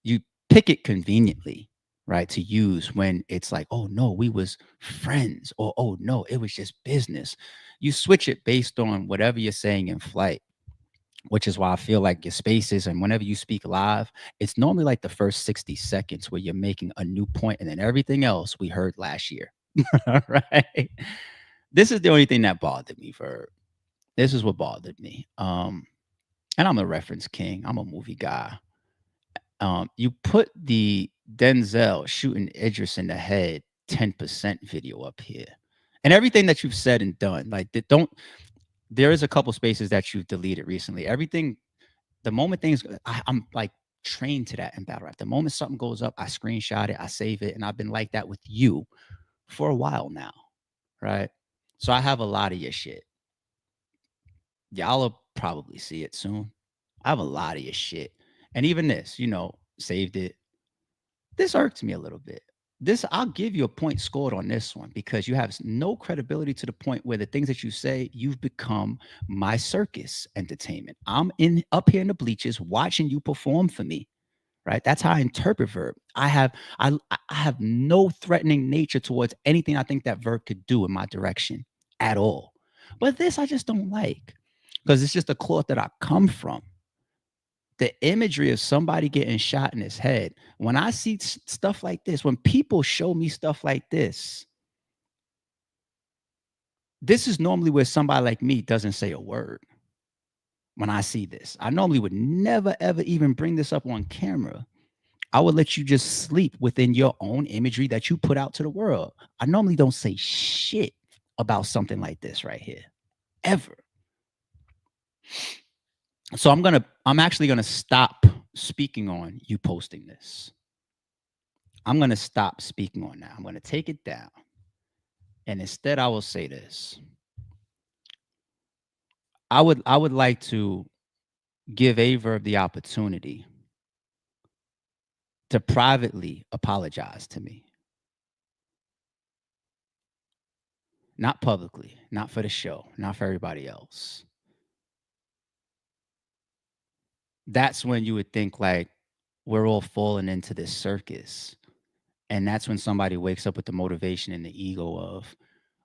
you pick it conveniently, right, to use when it's like, oh, no, we was friends, or, oh, no, it was just business. You switch it based on whatever you're saying in flight, which is why I feel like your Spaces, and whenever you speak live, it's normally like the first 60 seconds where you're making a new point, and then everything else we heard last year. Right? This is the only thing that bothered me. This is what bothered me. And I'm a reference king. I'm a movie guy. You put the Denzel shooting Idris in the head 10% video up here, and everything that you've said and done, like, there is a couple Spaces that you've deleted recently. Everything, the moment things, I'm like trained to that in battle rap. The moment something goes up, I screenshot it, I save it, and I've been like that with you for a while now, right? So I have a lot of your shit. Y'all will probably see it soon. I have a lot of your shit. And even this, saved it. This irks me a little bit. I'll give you a point scored on this one, because you have no credibility to the point where the things that you say, you've become my circus entertainment. I'm up here in the bleachers watching you perform for me, right? That's how I interpret Verb. I have no threatening nature towards anything I think that Verb could do in my direction at all. But this I just don't like, because it's just a cloth that I come from. The imagery of somebody getting shot in his head. When I see stuff like this, when people show me stuff like this is normally where somebody like me doesn't say a word. When I see this, I normally would never, ever even bring this up on camera. I would let you just sleep within your own imagery that you put out to the world. I normally don't say shit about something like this right here, ever. So I'm actually gonna stop speaking on you posting this. I'm gonna stop speaking on that. I'm gonna take it down. And instead, I will say this. I would like to give Aye Verb the opportunity to privately apologize to me. Not publicly, not for the show, not for everybody else. That's when you would think like we're all falling into this circus. And that's when somebody wakes up with the motivation and the ego of,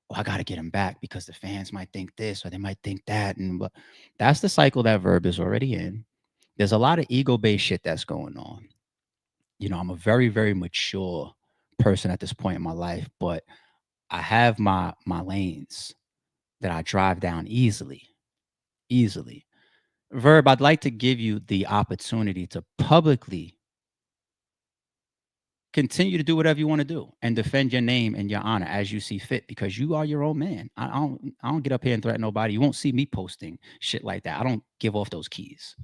oh, I got to get him back because the fans might think this or they might think that. And but that's the cycle that Verb is already in. There's a lot of ego-based shit that's going on. You know, I'm a very, very mature person at this point in my life, but I have my lanes that I drive down easily. Verb, I'd like to give you the opportunity to publicly continue to do whatever you want to do and defend your name and your honor as you see fit, because you are your own man. I don't get up here and threaten nobody. You won't see me posting shit like that. I don't give off those keys.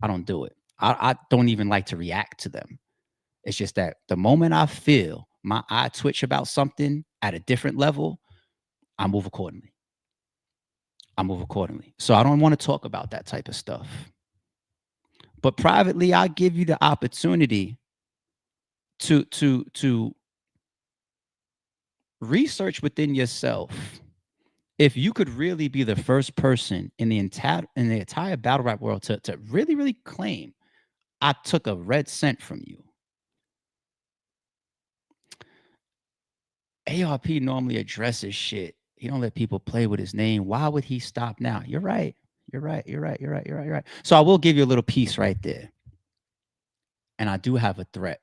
I don't do it. I don't even like to react to them. It's just that the moment I feel my eye twitch about something at a different level, I move accordingly. So I don't want to talk about that type of stuff. But privately, I'll give you the opportunity to research within yourself if you could really be the first person in the entire battle rap world to really, really claim I took a red cent from you. ARP normally addresses shit. He don't let people play with his name. Why would he stop now? You're right. So I will give you a little piece right there. And I do have a threat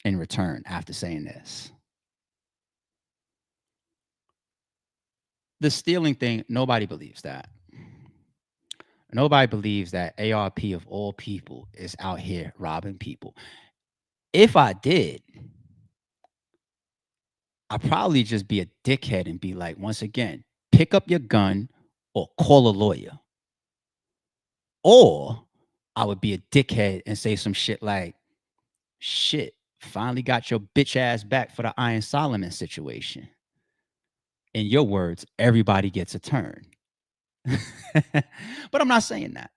in return after saying this. The stealing thing, nobody believes that. Nobody believes that ARP of all people is out here robbing people. If I did, I'd probably just be a dickhead and be like, once again, pick up your gun or call a lawyer. Or I would be a dickhead and say some shit like, shit, finally got your bitch ass back for the Iron Solomon situation. In your words, everybody gets a turn. But I'm not saying that.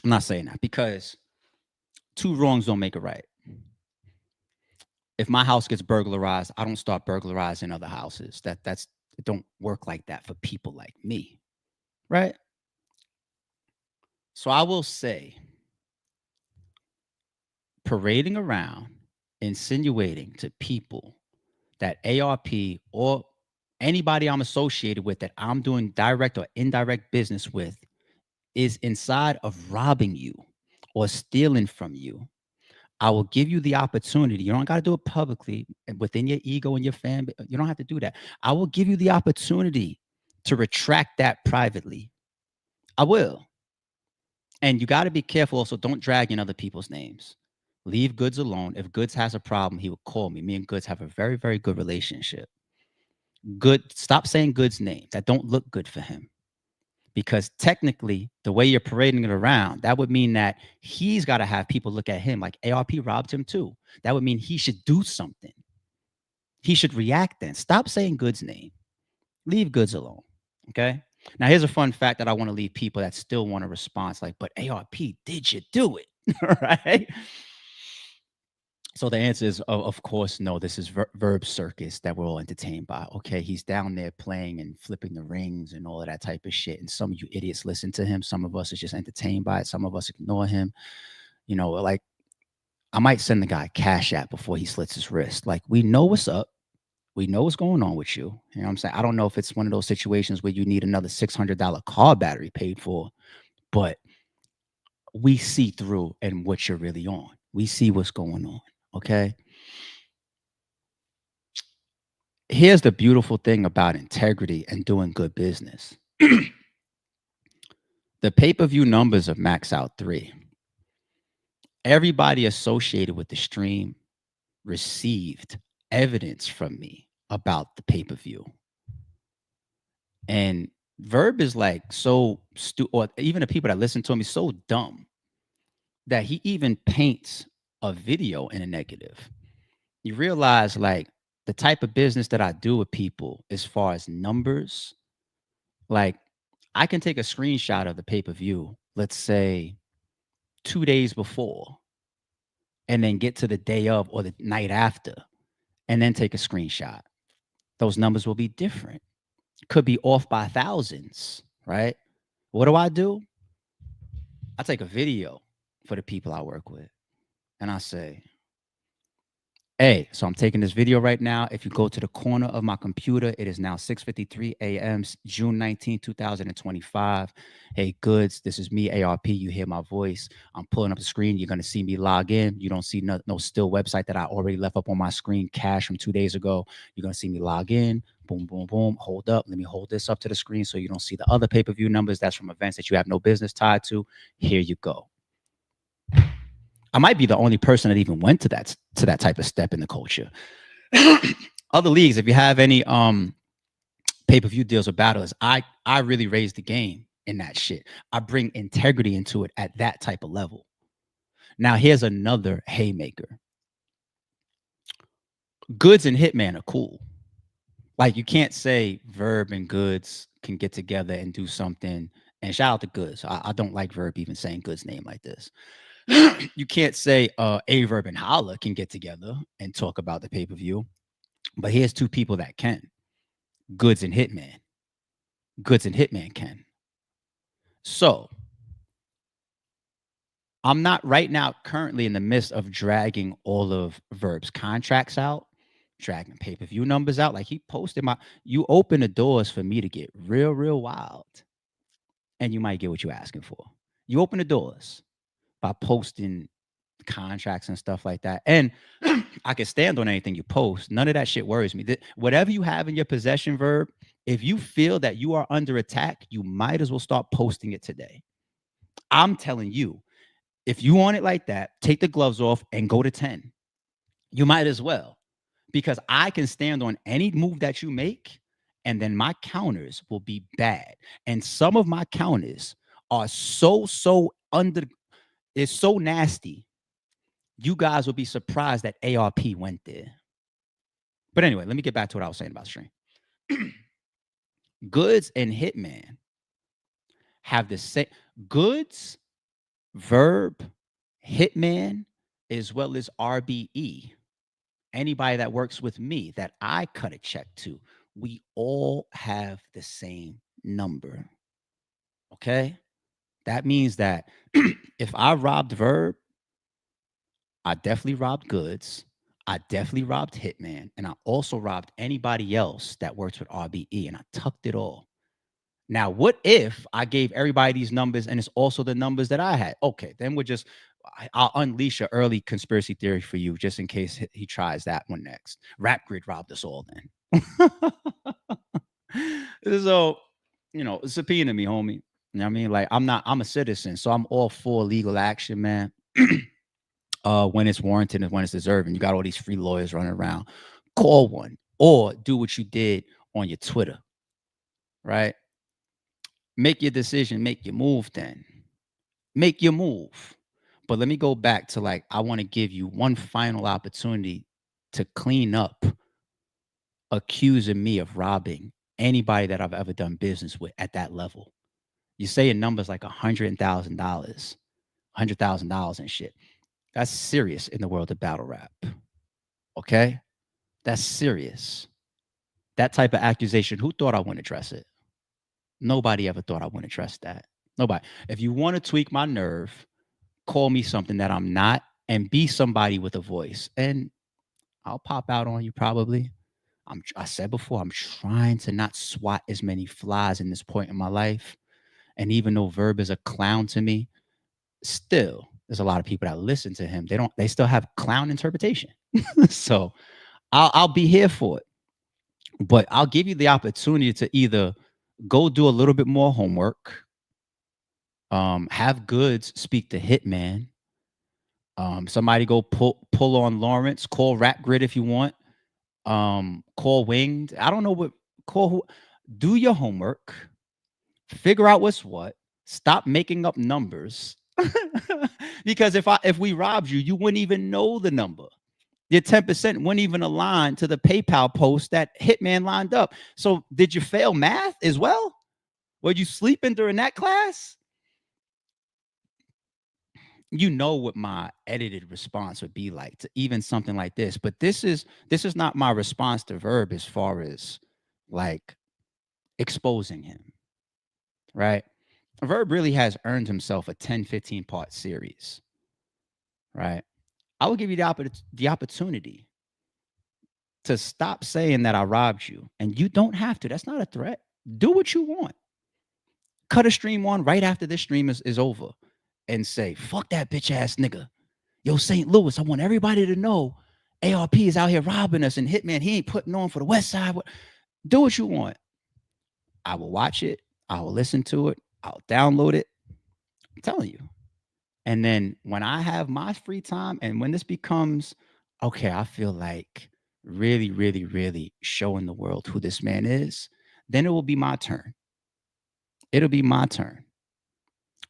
I'm not saying that because two wrongs don't make a right. If my house gets burglarized, I don't start burglarizing other houses. It don't work like that for people like me, right? So I will say, parading around, insinuating to people that ARP or anybody I'm associated with that I'm doing direct or indirect business with is inside of robbing you or stealing from you, I will give you the opportunity. You don't got to do it publicly within your ego and your fan. You don't have to do that. I will give you the opportunity to retract that privately. I will. And you got to be careful also. Don't drag in other people's names. Leave Goods alone. If Goods has a problem, he will call me. Me and Goods have a very, very good relationship. Good. Stop saying Goods' name. That don't look good for him. Because technically, the way you're parading it around, that would mean that he's got to have people look at him like ARP robbed him too. That would mean he should do something. He should react then. Stop saying Goods' name. Leave Goods alone. Okay? Now, here's a fun fact that I want to leave people that still want a response like, but ARP, did you do it? Right? So the answer is, of course, no. This is Verb circus that we're all entertained by. Okay, he's down there playing and flipping the rings and all of that type of shit. And some of you idiots listen to him. Some of us are just entertained by it. Some of us ignore him. You know, like I might send the guy Cash App before he slits his wrist. Like, we know what's up. We know what's going on with you. You know what I'm saying? I don't know if it's one of those situations where you need another $600 car battery paid for, but we see through and what you're really on. We see what's going on. Okay. Here's the beautiful thing about integrity and doing good business. The pay-per-view numbers of Max Out 3. Everybody associated with the stream received evidence from me about the pay-per-view. And Verb is like so or even the people that listen to him is so dumb that he even paints a video in a negative. You realize like the type of business that I do with people as far as numbers, like I can take a screenshot of the pay-per-view, let's say 2 days before, and then get to the day of or the night after, and then take a screenshot. Those numbers will be different. Could be off by thousands, right? What do? I take a video for the people I work with, and I say, hey, so I'm taking this video right now. If you go to the corner of my computer, it is now 6:53 a.m., June 19, 2025. Hey, Goods, this is me, ARP. You hear my voice. I'm pulling up the screen. You're going to see me log in. You don't see no still website that I already left up on my screen, cache from 2 days ago. You're going to see me log in. Boom, boom, boom. Hold up. Let me hold this up to the screen so you don't see the other pay-per-view numbers. That's from events that you have no business tied to. Here you go. I might be the only person that even went to that type of step in the culture. Other leagues, if you have any pay-per-view deals or battles, I really raise the game in that shit. I bring integrity into it at that type of level. Now, here's another haymaker. Goods and Hitman are cool. Like, you can't say Verb and Goods can get together and do something. And shout out to Goods. I don't like Verb even saying Goods' name like this. You can't say Aye Verb and Holla can get together and talk about the pay-per-view. But here's two people that can. Goods and Hitman. Goods and Hitman can. So I'm not right now currently in the midst of dragging all of Verb's contracts out, dragging pay-per-view numbers out. Like he posted you open the doors for me to get real, real wild. And you might get what you're asking for. You open the doors by posting contracts and stuff like that. And I can stand on anything you post. None of that shit worries me. Whatever you have in your possession, Verb, if you feel that you are under attack, you might as well start posting it today. I'm telling you, if you want it like that, take the gloves off and go to 10. You might as well, because I can stand on any move that you make, and then my counters will be bad. And some of my counters are it's so nasty. You guys will be surprised that ARP went there. But anyway, let me get back to what I was saying about stream. Goods and Hitman have the same. Goods, Verb, Hitman, as well as RBE. Anybody that works with me that I cut a check to, we all have the same number. Okay? That means that if I robbed Verb, I definitely robbed Goods. I definitely robbed Hitman. And I also robbed anybody else that works with RBE. And I tucked it all. Now, what if I gave everybody these numbers and it's also the numbers that I had? Okay, then I'll unleash an early conspiracy theory for you just in case he tries that one next. Rap Grid robbed us all then. So, subpoena me, homie. You know what I mean? Like, I'm a citizen, so I'm all for legal action, man. When it's warranted and when it's deserving. You got all these free lawyers running around. Call one or do what you did on your Twitter, right? Make your decision, make your move then. Make your move. But let me go back to I want to give you one final opportunity to clean up accusing me of robbing anybody that I've ever done business with at that level. You say a number's like $100,000, $100,000 and shit. That's serious in the world of battle rap. Okay? That's serious. That type of accusation, who thought I wouldn't address it? Nobody ever thought I wouldn't address that. Nobody. If you want to tweak my nerve, call me something that I'm not, and be somebody with a voice. And I'll pop out on you probably. I said before, I'm trying to not swat as many flies in this point in my life. And even though Verb is a clown to me, still there's a lot of people that listen to him. They still have clown interpretation. So I'll be here for it. But I'll give you the opportunity to either go do a little bit more homework, have Goods speak to Hitman, somebody go pull on Lawrence, call Rap Grid if you want, call Winged. I don't know what, call who. Do your homework, figure out what's what, stop making up numbers. Because if we robbed you, you wouldn't even know the number. Your 10% wouldn't even align to the PayPal post that Hitman lined up. So did you fail math as well? Were you sleeping during that class? You know what my edited response would be like to even something like this. But this is not my response to Verb as far as like exposing him, right? Verb really has earned himself a 10-15 part series, right? I will give you the opportunity to stop saying that I robbed you. And you don't have to. That's not a threat. Do what you want. Cut a stream on right after this stream is over and say, fuck that bitch ass nigga. Yo, St. Louis, I want everybody to know ARP is out here robbing us, and Hitman, he ain't putting on for the West Side. Do what you want. I will watch it. I will listen to it. I'll download it. I'm telling you. And then when I have my free time and when this becomes, okay, I feel like really, really, really showing the world who this man is, then it will be my turn. It'll be my turn.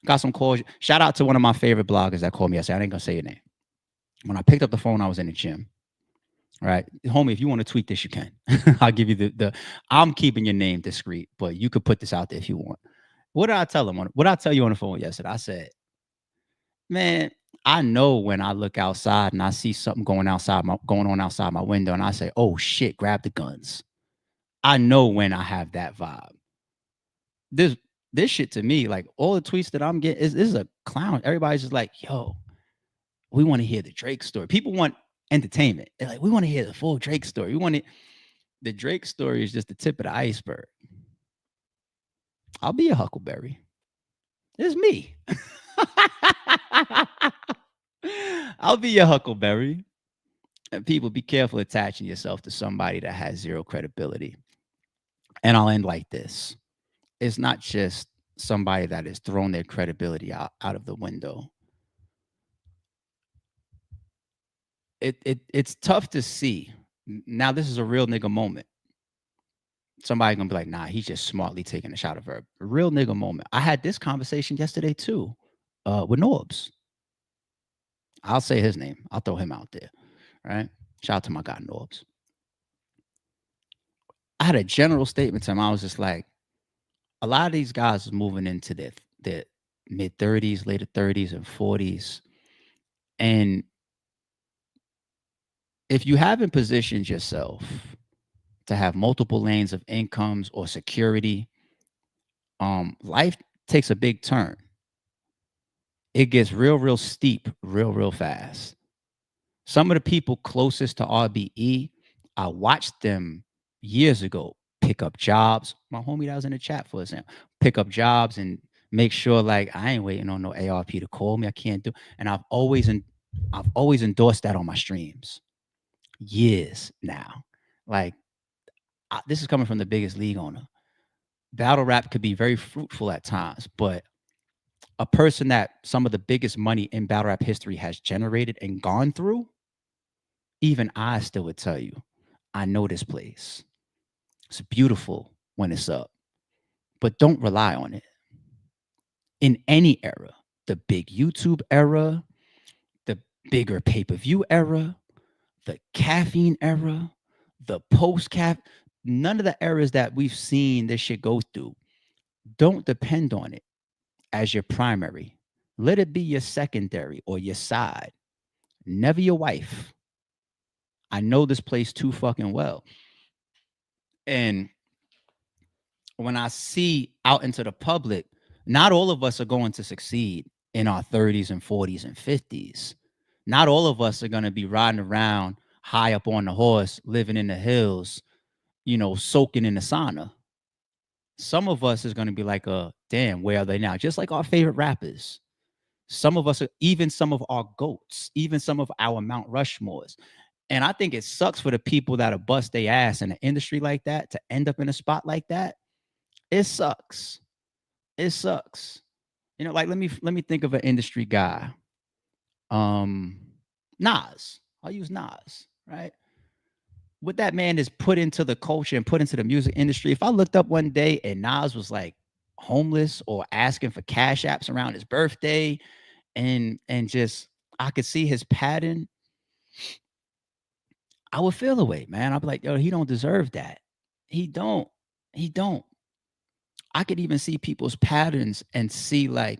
Got some calls. Shout out to one of my favorite bloggers that called me. I said, I ain't gonna say your name. When I picked up the phone, I was in the gym. Right, homie, if you want to tweet this, you can. I'll give you the I'm keeping your name discreet, but you could put this out there if you want. What did I tell him? What did I tell you on the phone yesterday? I said, man, I know when I look outside and I see something going on outside my window, and I say, oh shit, grab the guns. I know when I have that vibe. This shit to me, like all the tweets that I'm getting, is a clown. Everybody's just like, yo, we want to hear the Drake story. People want entertainment. They're like, we want to hear the full Drake story. The Drake story is just the tip of the iceberg. I'll be a Huckleberry. It's me. I'll be your Huckleberry. And people, be careful attaching yourself to somebody that has zero credibility. And I'll end like this. It's not just somebody that has thrown their credibility out of the window. It's tough to see. Now, this is a real nigga moment. Somebody gonna be like, nah, he's just smartly taking a shot of Verb. A real nigga moment. I had this conversation yesterday too, with Norbs. I'll say his name. I'll throw him out there. Right? Shout out to my guy Norbs. I had a general statement to him. I was just like, a lot of these guys is moving into their mid 30s, later 30s, and 40s. And if you haven't positioned yourself to have multiple lanes of incomes or security, life takes a big turn. It gets real, real steep, real, real fast. Some of the people closest to RBE, I watched them years ago pick up jobs. My homie that was in the chat, for example, pick up jobs and make sure, like, I ain't waiting on no ARP to call me. I can't do. And I've always endorsed that on my streams. Years now. Like, this is coming from the biggest league owner. Battle rap could be very fruitful at times, but a person that some of the biggest money in battle rap history has generated and gone through, even I still would tell you, I know this place. It's beautiful when it's up, but don't rely on it. In any era, the big YouTube era, the bigger pay-per-view era, the caffeine era, the post-cap, none of the eras that we've seen this shit go through, don't depend on it as your primary. Let it be your secondary or your side. Never your wife. I know this place too fucking well. And when I see out into the public, not all of us are going to succeed in our 30s and 40s and 50s. Not all of us are going to be riding around high up on the horse, living in the hills, you know, soaking in the sauna. Some of us is going to be like, damn, where are they now? Just like our favorite rappers. Some of us are, even some of our GOATs, even some of our Mount Rushmores. And I think it sucks for the people that are bust their ass in an industry like that to end up in a spot like that. It sucks. It sucks. You know, like let me think of an industry guy. Nas. I'll use Nas, right? What that man is put into the culture and put into the music industry. If I looked up one day and Nas was like homeless or asking for cash apps around his birthday, and just I could see his pattern, I would feel away, man. I'd be like, yo, he don't deserve that. He don't. He don't. I could even see people's patterns and see like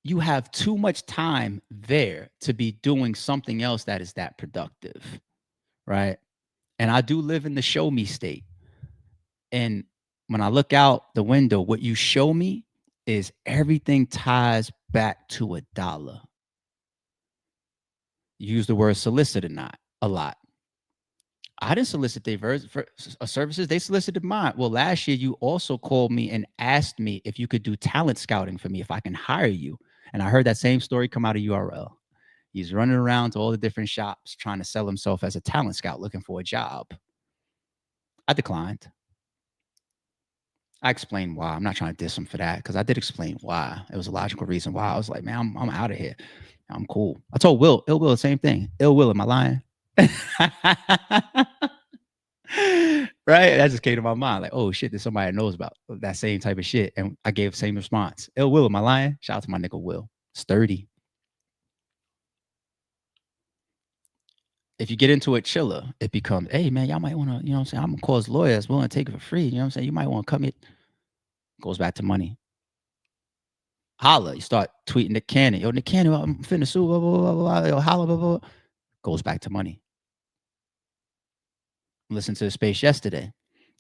you have too much time there to be doing something else that is that productive, right? And I do live in the show me state. And when I look out the window, what you show me is everything ties back to a dollar. You use the word solicit a lot. I didn't solicit their services. They solicited mine. Well, last year you also called me and asked me if you could do talent scouting for me, if I can hire you. And I heard that same story come out of URL. He's running around to all the different shops trying to sell himself as a talent scout looking for a job. I declined. I explained why. I'm not trying to diss him for that because I did explain why. It was a logical reason why. I was like, man, I'm out of here. I'm cool. I told Will, Ill Will, the same thing. Ill Will, am I lying? Right? That just came to my mind. Like, oh shit, there's somebody that knows about that same type of shit. And I gave the same response. Ill Will, am I lying? Shout out to my nigga Will. Sturdy. If you get into it chiller, it becomes, hey man, y'all might want to, you know what I'm saying? I'm gonna call his lawyers, willing to take it for free. You know what I'm saying? You might want to cut me. Goes back to money. Holla, you start tweeting Nick Cannon. Yo, Nick Cannon, I'm finna sue, blah, blah, blah, blah, yo, holla, blah, blah. Goes back to money. Listen to the space yesterday.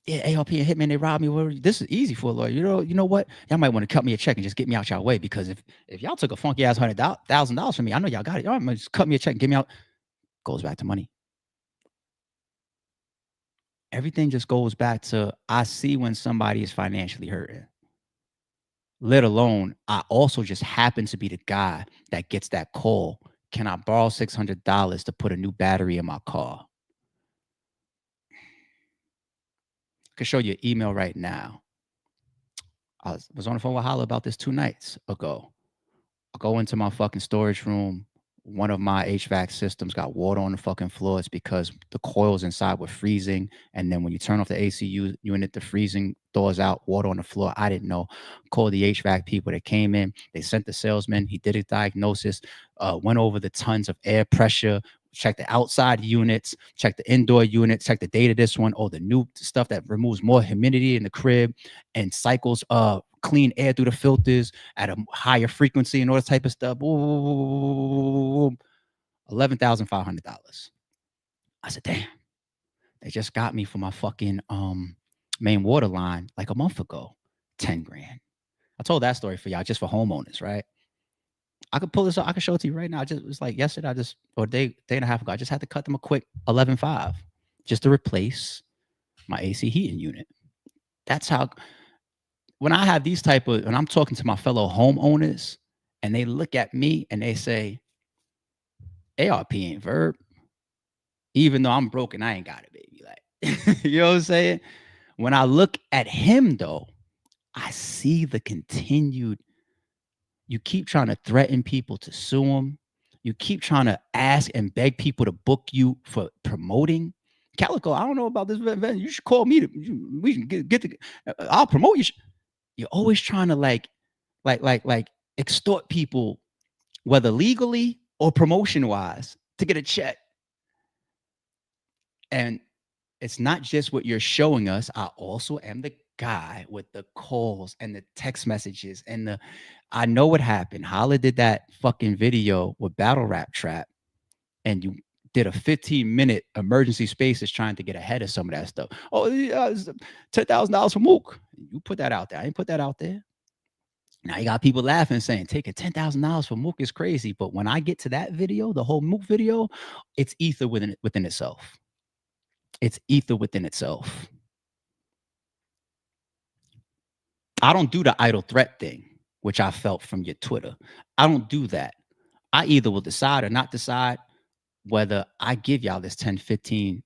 Yeah, ARP and Hitman, they robbed me. Well, this is easy for a lawyer. You know what? Y'all might want to cut me a check and just get me out y'all way, because if y'all took a funky ass $100,000 from me, I know y'all got it. Y'all might just cut me a check and get me out. Goes back to money. Everything just goes back to, I see when somebody is financially hurting. Let alone, I also just happen to be the guy that gets that call. Can I borrow $600 to put a new battery in my car? I can show you an email right now. I was on the phone with Holla about this 2 nights ago. I go into my fucking storage room. One of my HVAC systems got water on the fucking floor. It's because the coils inside were freezing. And then when you turn off the AC unit, the freezing thaws out, water on the floor. I didn't know. Called the HVAC people that came in. They sent the salesman. He did a diagnosis, went over the tons of air pressure, checked the outside units, checked the indoor units, checked the data this one. Oh, the new stuff that removes more humidity in the crib and cycles clean air through the filters at a higher frequency and all this type of stuff. $11,500. I said, damn, they just got me for my fucking main water line like a month ago. 10 grand. I told that story for y'all, just for homeowners, right? I could pull this up. I could show it to you right now. It was like yesterday, or a day and a half ago, I just had to cut them a quick 11.5 just to replace my AC heating unit. That's how, when I have these when I'm talking to my fellow homeowners and they look at me and they say, ARP ain't Verb. Even though I'm broken, I ain't got it, baby. Like, you know what I'm saying? When I look at him though, I see the continued, you keep trying to threaten people to sue them. You keep trying to ask and beg people to book you for promoting. Calico, I don't know about this event. You should call me. We can get the. I'll promote you. You're always trying to like extort people, whether legally or promotion wise, to get a check. And it's not just what you're showing us. I also am the guy with the calls and the text messages and I know what happened. Holla did that fucking video with Battle Rap Trap, and you did a 15-minute emergency spaces trying to get ahead of some of that stuff. Oh, $10,000 for Mook. You put that out there. I didn't put that out there. Now you got people laughing, saying taking $10,000 for Mook is crazy. But when I get to that video, the whole Mook video, it's ether within itself. It's ether within itself. I don't do the idle threat thing, which I felt from your Twitter. I don't do that. I either will decide or not decide whether I give y'all this 10, 15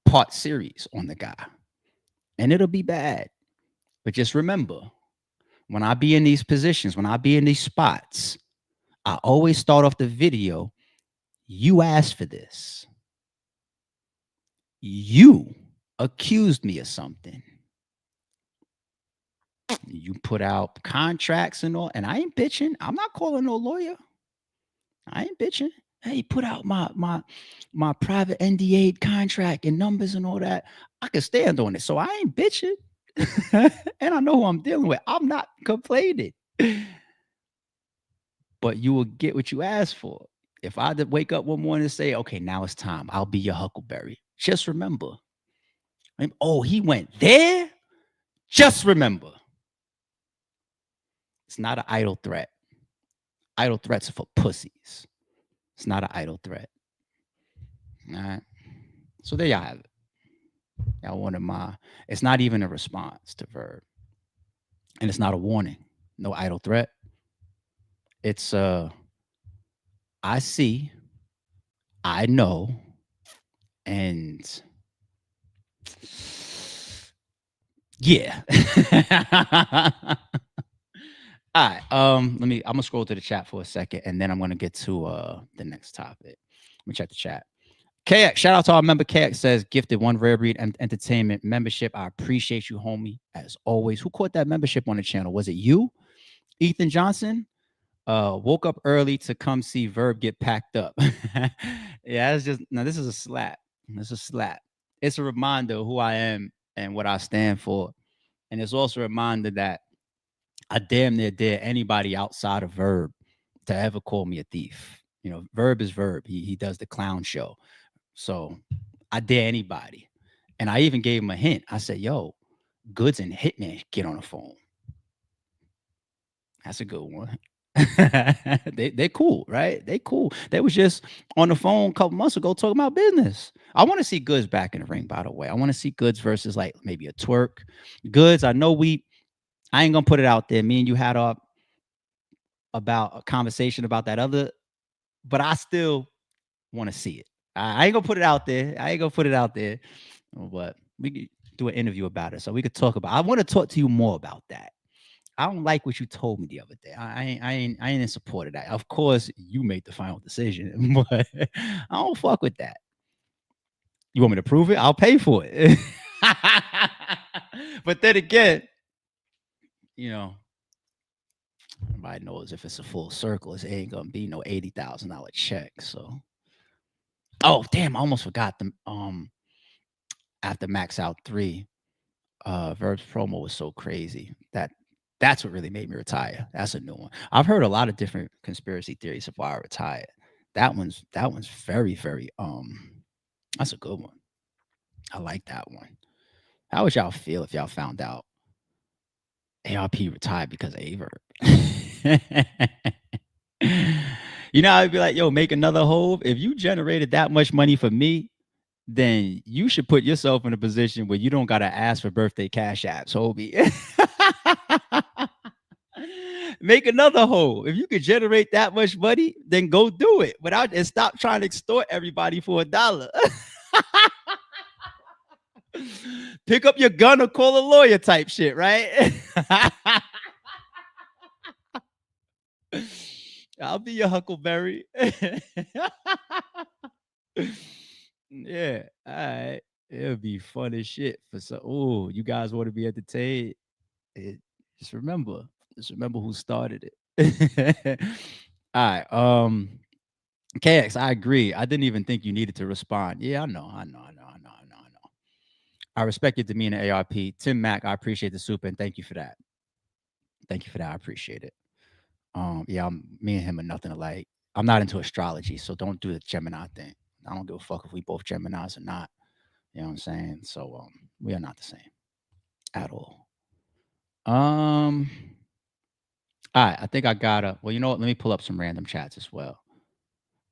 part series on the guy. And it'll be bad. But just remember, when I be in these positions, when I be in these spots, I always start off the video. You asked for this. You accused me of something. You put out contracts and all, and I ain't bitching. I'm not calling no lawyer. I ain't bitching. Hey, put out my private NDA contract and numbers and all that. I can stand on it. So I ain't bitching. And I know who I'm dealing with. I'm not complaining. But you will get what you asked for. If I did wake up one morning and say, okay, now it's time, I'll be your Huckleberry. Just remember. Oh, he went there? Just remember. It's not an idle threat. Idle threats are for pussies. It's not an idle threat. All right. So there y'all have it. Y'all wanted it's not even a response to Verb. And it's not a warning. No idle threat. It's I see, I know, and yeah. All right. I'm gonna scroll to the chat for a second, and then I'm gonna get to the next topic. Let me check the chat. KX, shout out to our member. KX says gifted one Rare Breed Entertainment membership. I appreciate you, homie, as always. Who caught that membership on the channel? Was it you, Ethan Johnson? Woke up early to come see Verb get packed up. Yeah, it's just now. This is a slap. This is a slap. It's a reminder of who I am and what I stand for, and it's also a reminder that I damn near dare anybody outside of Verb to ever call me a thief. You know, Verb is Verb. He does the clown show. So I dare anybody. And I even gave him a hint. I said, yo, Goods and Hitman get on the phone. That's a good one. They're cool, right? They cool. They was just on the phone a couple months ago talking about business. I want to see Goods back in the ring, by the way. I want to see Goods versus like maybe a Twerk. Goods, I know I ain't gonna put it out there. Me and you had about a conversation about that other, but I still want to see it. I ain't gonna put it out there. But we could do an interview about it, so we could talk about. I want to talk to you more about that. I don't like what you told me the other day. I ain't in support of that. Of course, you made the final decision, but I don't fuck with that. You want me to prove it? I'll pay for it. But then again, you know, everybody knows if it's a full circle, it ain't gonna be no $80,000 check. So, oh damn, I almost forgot the after Max Out 3, Verb's promo was so crazy that's what really made me retire. That's a new one. I've heard a lot of different conspiracy theories of why I retired. That one's very, very that's a good one. I like that one. How would y'all feel if y'all found out ARP retired because of Aye Verb? You know, I'd be like, yo, make another Hove. If you generated that much money for me, then you should put yourself in a position where you don't gotta ask for birthday cash apps, Hobie. Make another hole. If you could generate that much money, then go do it and stop trying to extort everybody for $1. Pick up your gun or call a lawyer type shit, right? I'll be your Huckleberry. Yeah, all right. It'll be fun as shit for some. Oh, you guys want to be entertained? Just remember who started it. All right. KX, I agree. I didn't even think you needed to respond. Yeah, I know. I respect your demeanor, ARP. Tim Mack, I appreciate the super and thank you for that. I appreciate it. Yeah, me and him are nothing alike. I'm not into astrology, so don't do the Gemini thing. I don't give a fuck if we both Geminis or not. You know what I'm saying? So we are not the same at all. All right, I think I gotta. Well, you know what? Let me pull up some random chats as well.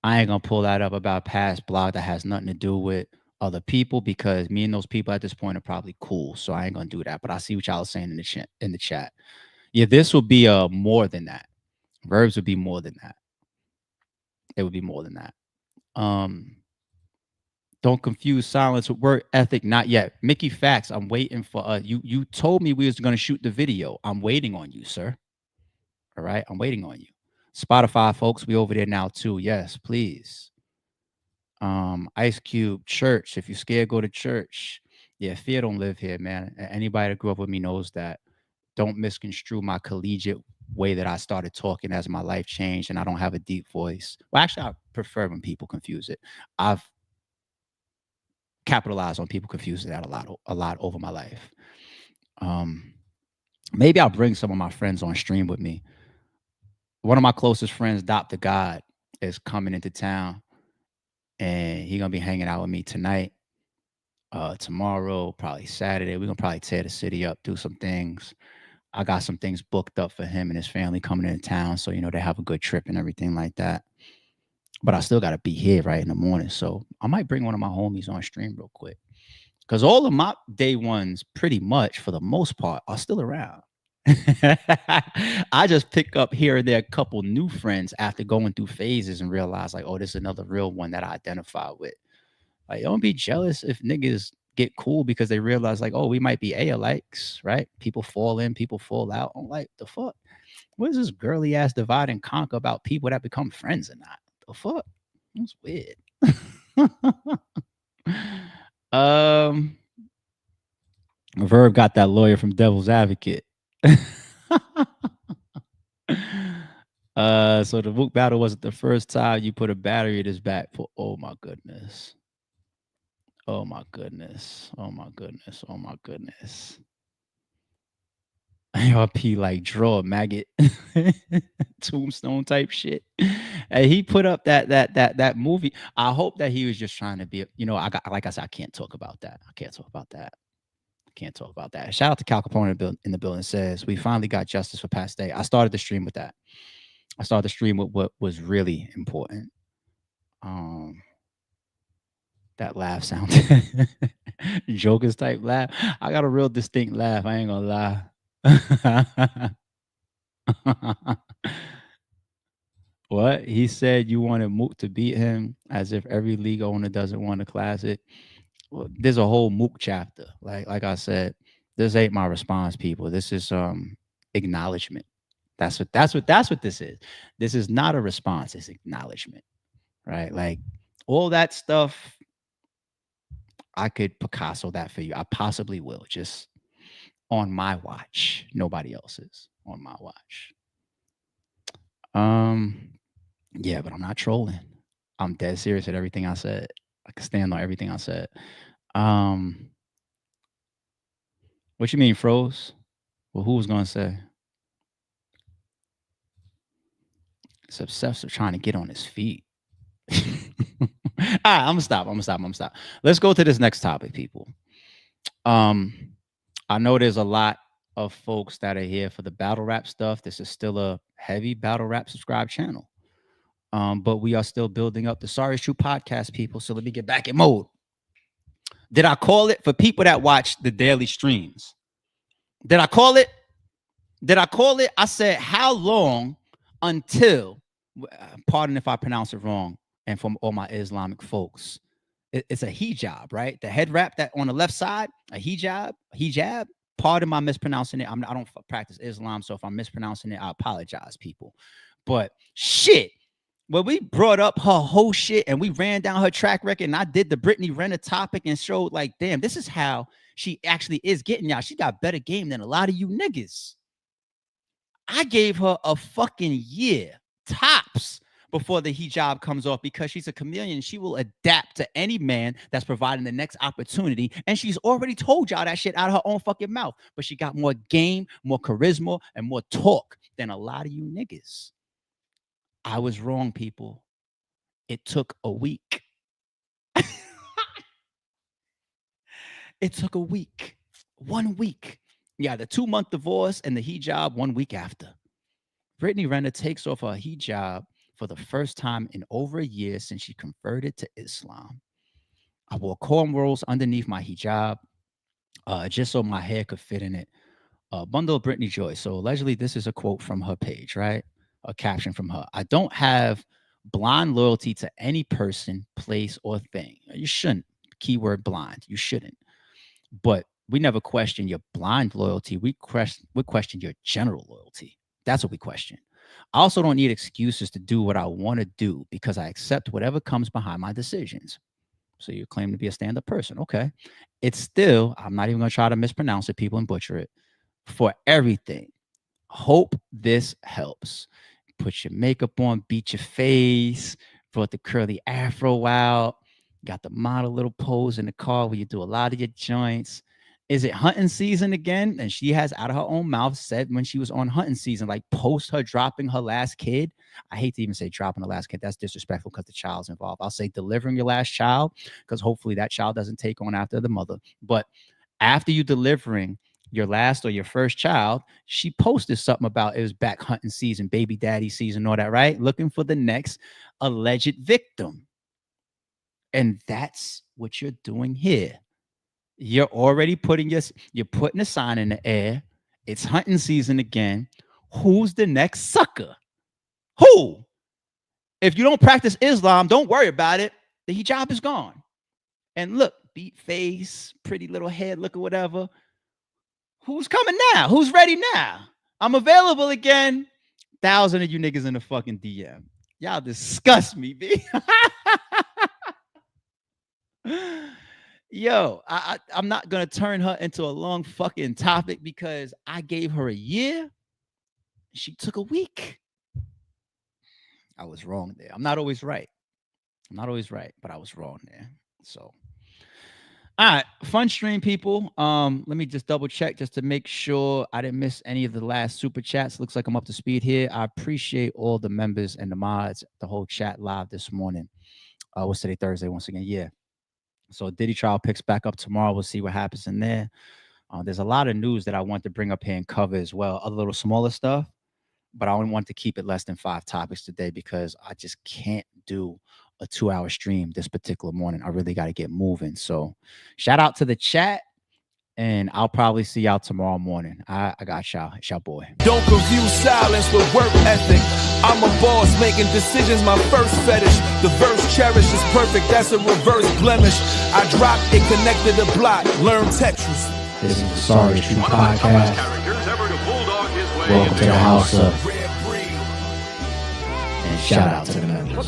I ain't gonna pull that up about past blog that has nothing to do with other people because me and those people at this point are probably cool. So I ain't gonna do that. But I see what y'all are saying in the chat. In the chat, yeah, this will be more than that. Verbs would be more than that. It would be more than that. Don't confuse silence with work ethic. Not yet. Mickey Facts. I'm waiting for you told me we was gonna shoot the video. I'm waiting on you, sir. All right. I'm waiting on you. Spotify folks, we over there now too. Yes, please. Ice Cube, church. If you're scared, go to church. Yeah, fear don't live here, man. Anybody that grew up with me knows that. Don't misconstrue my collegiate way that I started talking as my life changed and I don't have a deep voice. Well, actually, I prefer when people confuse it. I've capitalized on people confusing that a lot over my life. Maybe I'll bring some of my friends on stream with me. One of my closest friends, Dr. God, is coming into town and he's gonna be hanging out with me tonight, tomorrow, probably Saturday. We're gonna probably tear the city up, do some things. I got some things booked up for him and his family coming into town, so they have a good trip and everything like that. But I still gotta be here right in the morning, so I might bring one of my homies on stream real quick because all of my day ones, pretty much for the most part, are still around. I just pick up here and there a couple new friends after going through phases and realize like, oh, this is another real one that I identify with. Like, don't be jealous if niggas get cool because they realize like, oh, we might be alikes, right? People fall in, people fall out. I'm like, the fuck? What is this girly ass divide and conquer about people that become friends or not? The fuck? That's weird. Verb got that lawyer from Devil's Advocate. So the book battle wasn't the first time you put a battery in his back for. Oh my goodness. Oh my goodness. Oh my goodness. Oh my goodness. ARP like draw a maggot, tombstone type shit. And he put up that movie. I hope that he was just trying to be. Like I said, I can't talk about that. I can't talk about that. Can't talk about that. Shout out to Cal Capone in the building. Says we finally got justice for past day. I started the stream with that. I started the stream with what was really important. That laugh sound, Joker's type laugh. I got a real distinct laugh. I ain't gonna lie. What he said? You wanted Mook to beat him, as if every league owner doesn't want a classic. Well, there's a whole Mook chapter. Like I said, this ain't my response, people. This is acknowledgement. That's what this is. This is not a response. It's acknowledgement, right? Like all that stuff. I could Picasso that for you. I possibly will. Just on my watch. Nobody else's on my watch. Yeah, but I'm not trolling. I'm dead serious at everything I said. I can stand on everything I said. What you mean, froze? Well, who was gonna say? It's obsessed with trying to get on his feet. All right, I'm gonna stop. Let's go to this next topic, people. I know there's a lot of folks that are here for the battle rap stuff. This is still a heavy battle rap subscribe channel. But we are still building up the Sorry It's True podcast, people. So let me get back in mode. Did I call it for people that watch the daily streams? Did I call it? I said, how long until, pardon if I pronounce it wrong, and from all my Islamic folks, it's a hijab, right? The head wrap that on the left side, a hijab. Pardon my mispronouncing it. I don't practice Islam, so if I'm mispronouncing it, I apologize, people. But shit, when we brought up her whole shit and we ran down her track record and I did the Brittany Renner topic and showed like, damn, this is how she actually is getting y'all. She got better game than a lot of you niggas. I gave her a fucking year tops before the hijab comes off because she's a chameleon. She will adapt to any man that's providing the next opportunity. And she's already told y'all that shit out of her own fucking mouth. But she got more game, more charisma, and more talk than a lot of you niggas. I was wrong, people. It took a week. It took a week. 1 week. Yeah, the 2-month divorce and the hijab 1 week after. Brittany Renner takes off her hijab for the first time in over a year since she converted to Islam. I wore cornrows underneath my hijab just so my hair could fit in it. Bundle of Brittany Joy. So allegedly, this is a quote from her page, right? A caption from her. I don't have blind loyalty to any person, place, or thing. You shouldn't. Keyword blind. You shouldn't. But we never question your blind loyalty. We question your general loyalty. That's what we question. I also don't need excuses to do what I want to do because I accept whatever comes behind my decisions. So you claim to be a stand-up person. Okay. It's still, I'm not even going to try to mispronounce it, people, and butcher it. For everything. Hope this helps. Put your makeup on, beat your face, brought the curly afro out, got the model little pose in the car where you do a lot of your joints. Is it hunting season again? And she has out of her own mouth said when she was on hunting season, like post her dropping her last kid. I hate to even say dropping the last kid. That's disrespectful because the child's involved. I'll say delivering your last child because hopefully that child doesn't take on after the mother. But after you delivering your last or your first child, she posted something about it was back hunting season, baby daddy season, all that, right? Looking for the next alleged victim. And that's what you're doing here. You're already you're putting a sign in the air. It's hunting season again. Who's the next sucker? Who? If you don't practice Islam, don't worry about it. The hijab is gone. And look, beat face, pretty little head, look or whatever. Who's coming now? Who's ready now? I'm available again. 1,000 of you niggas in the fucking DM. Y'all disgust me, B. Yo, I'm not going to turn her into a long fucking topic because I gave her a year. She took a week. I was wrong there. I'm not always right. But I was wrong there. So, all right, fun stream, people. Let me just double check just to make sure I didn't miss any of the last super chats. Looks like I'm up to speed here. I appreciate all the members and the mods, the whole chat live this morning. What's today? Thursday, once again. Yeah. So Diddy Trial picks back up tomorrow. We'll see what happens in there. There's a lot of news that I want to bring up here and cover as well. A little smaller stuff, but I only want to keep it less than 5 topics today because I just can't do a 2-hour stream this particular morning. I really got to get moving. So shout out to the chat. And I'll probably see y'all tomorrow morning. I got y'all. It's your boy. Don't confuse silence with work ethic. I'm a boss making decisions, my first fetish. The verse cherished is perfect, that's a reverse blemish. I dropped it, connected the block, learn Tetris. This is the Sorry True Podcast. Welcome to the house of. And shout out to the members.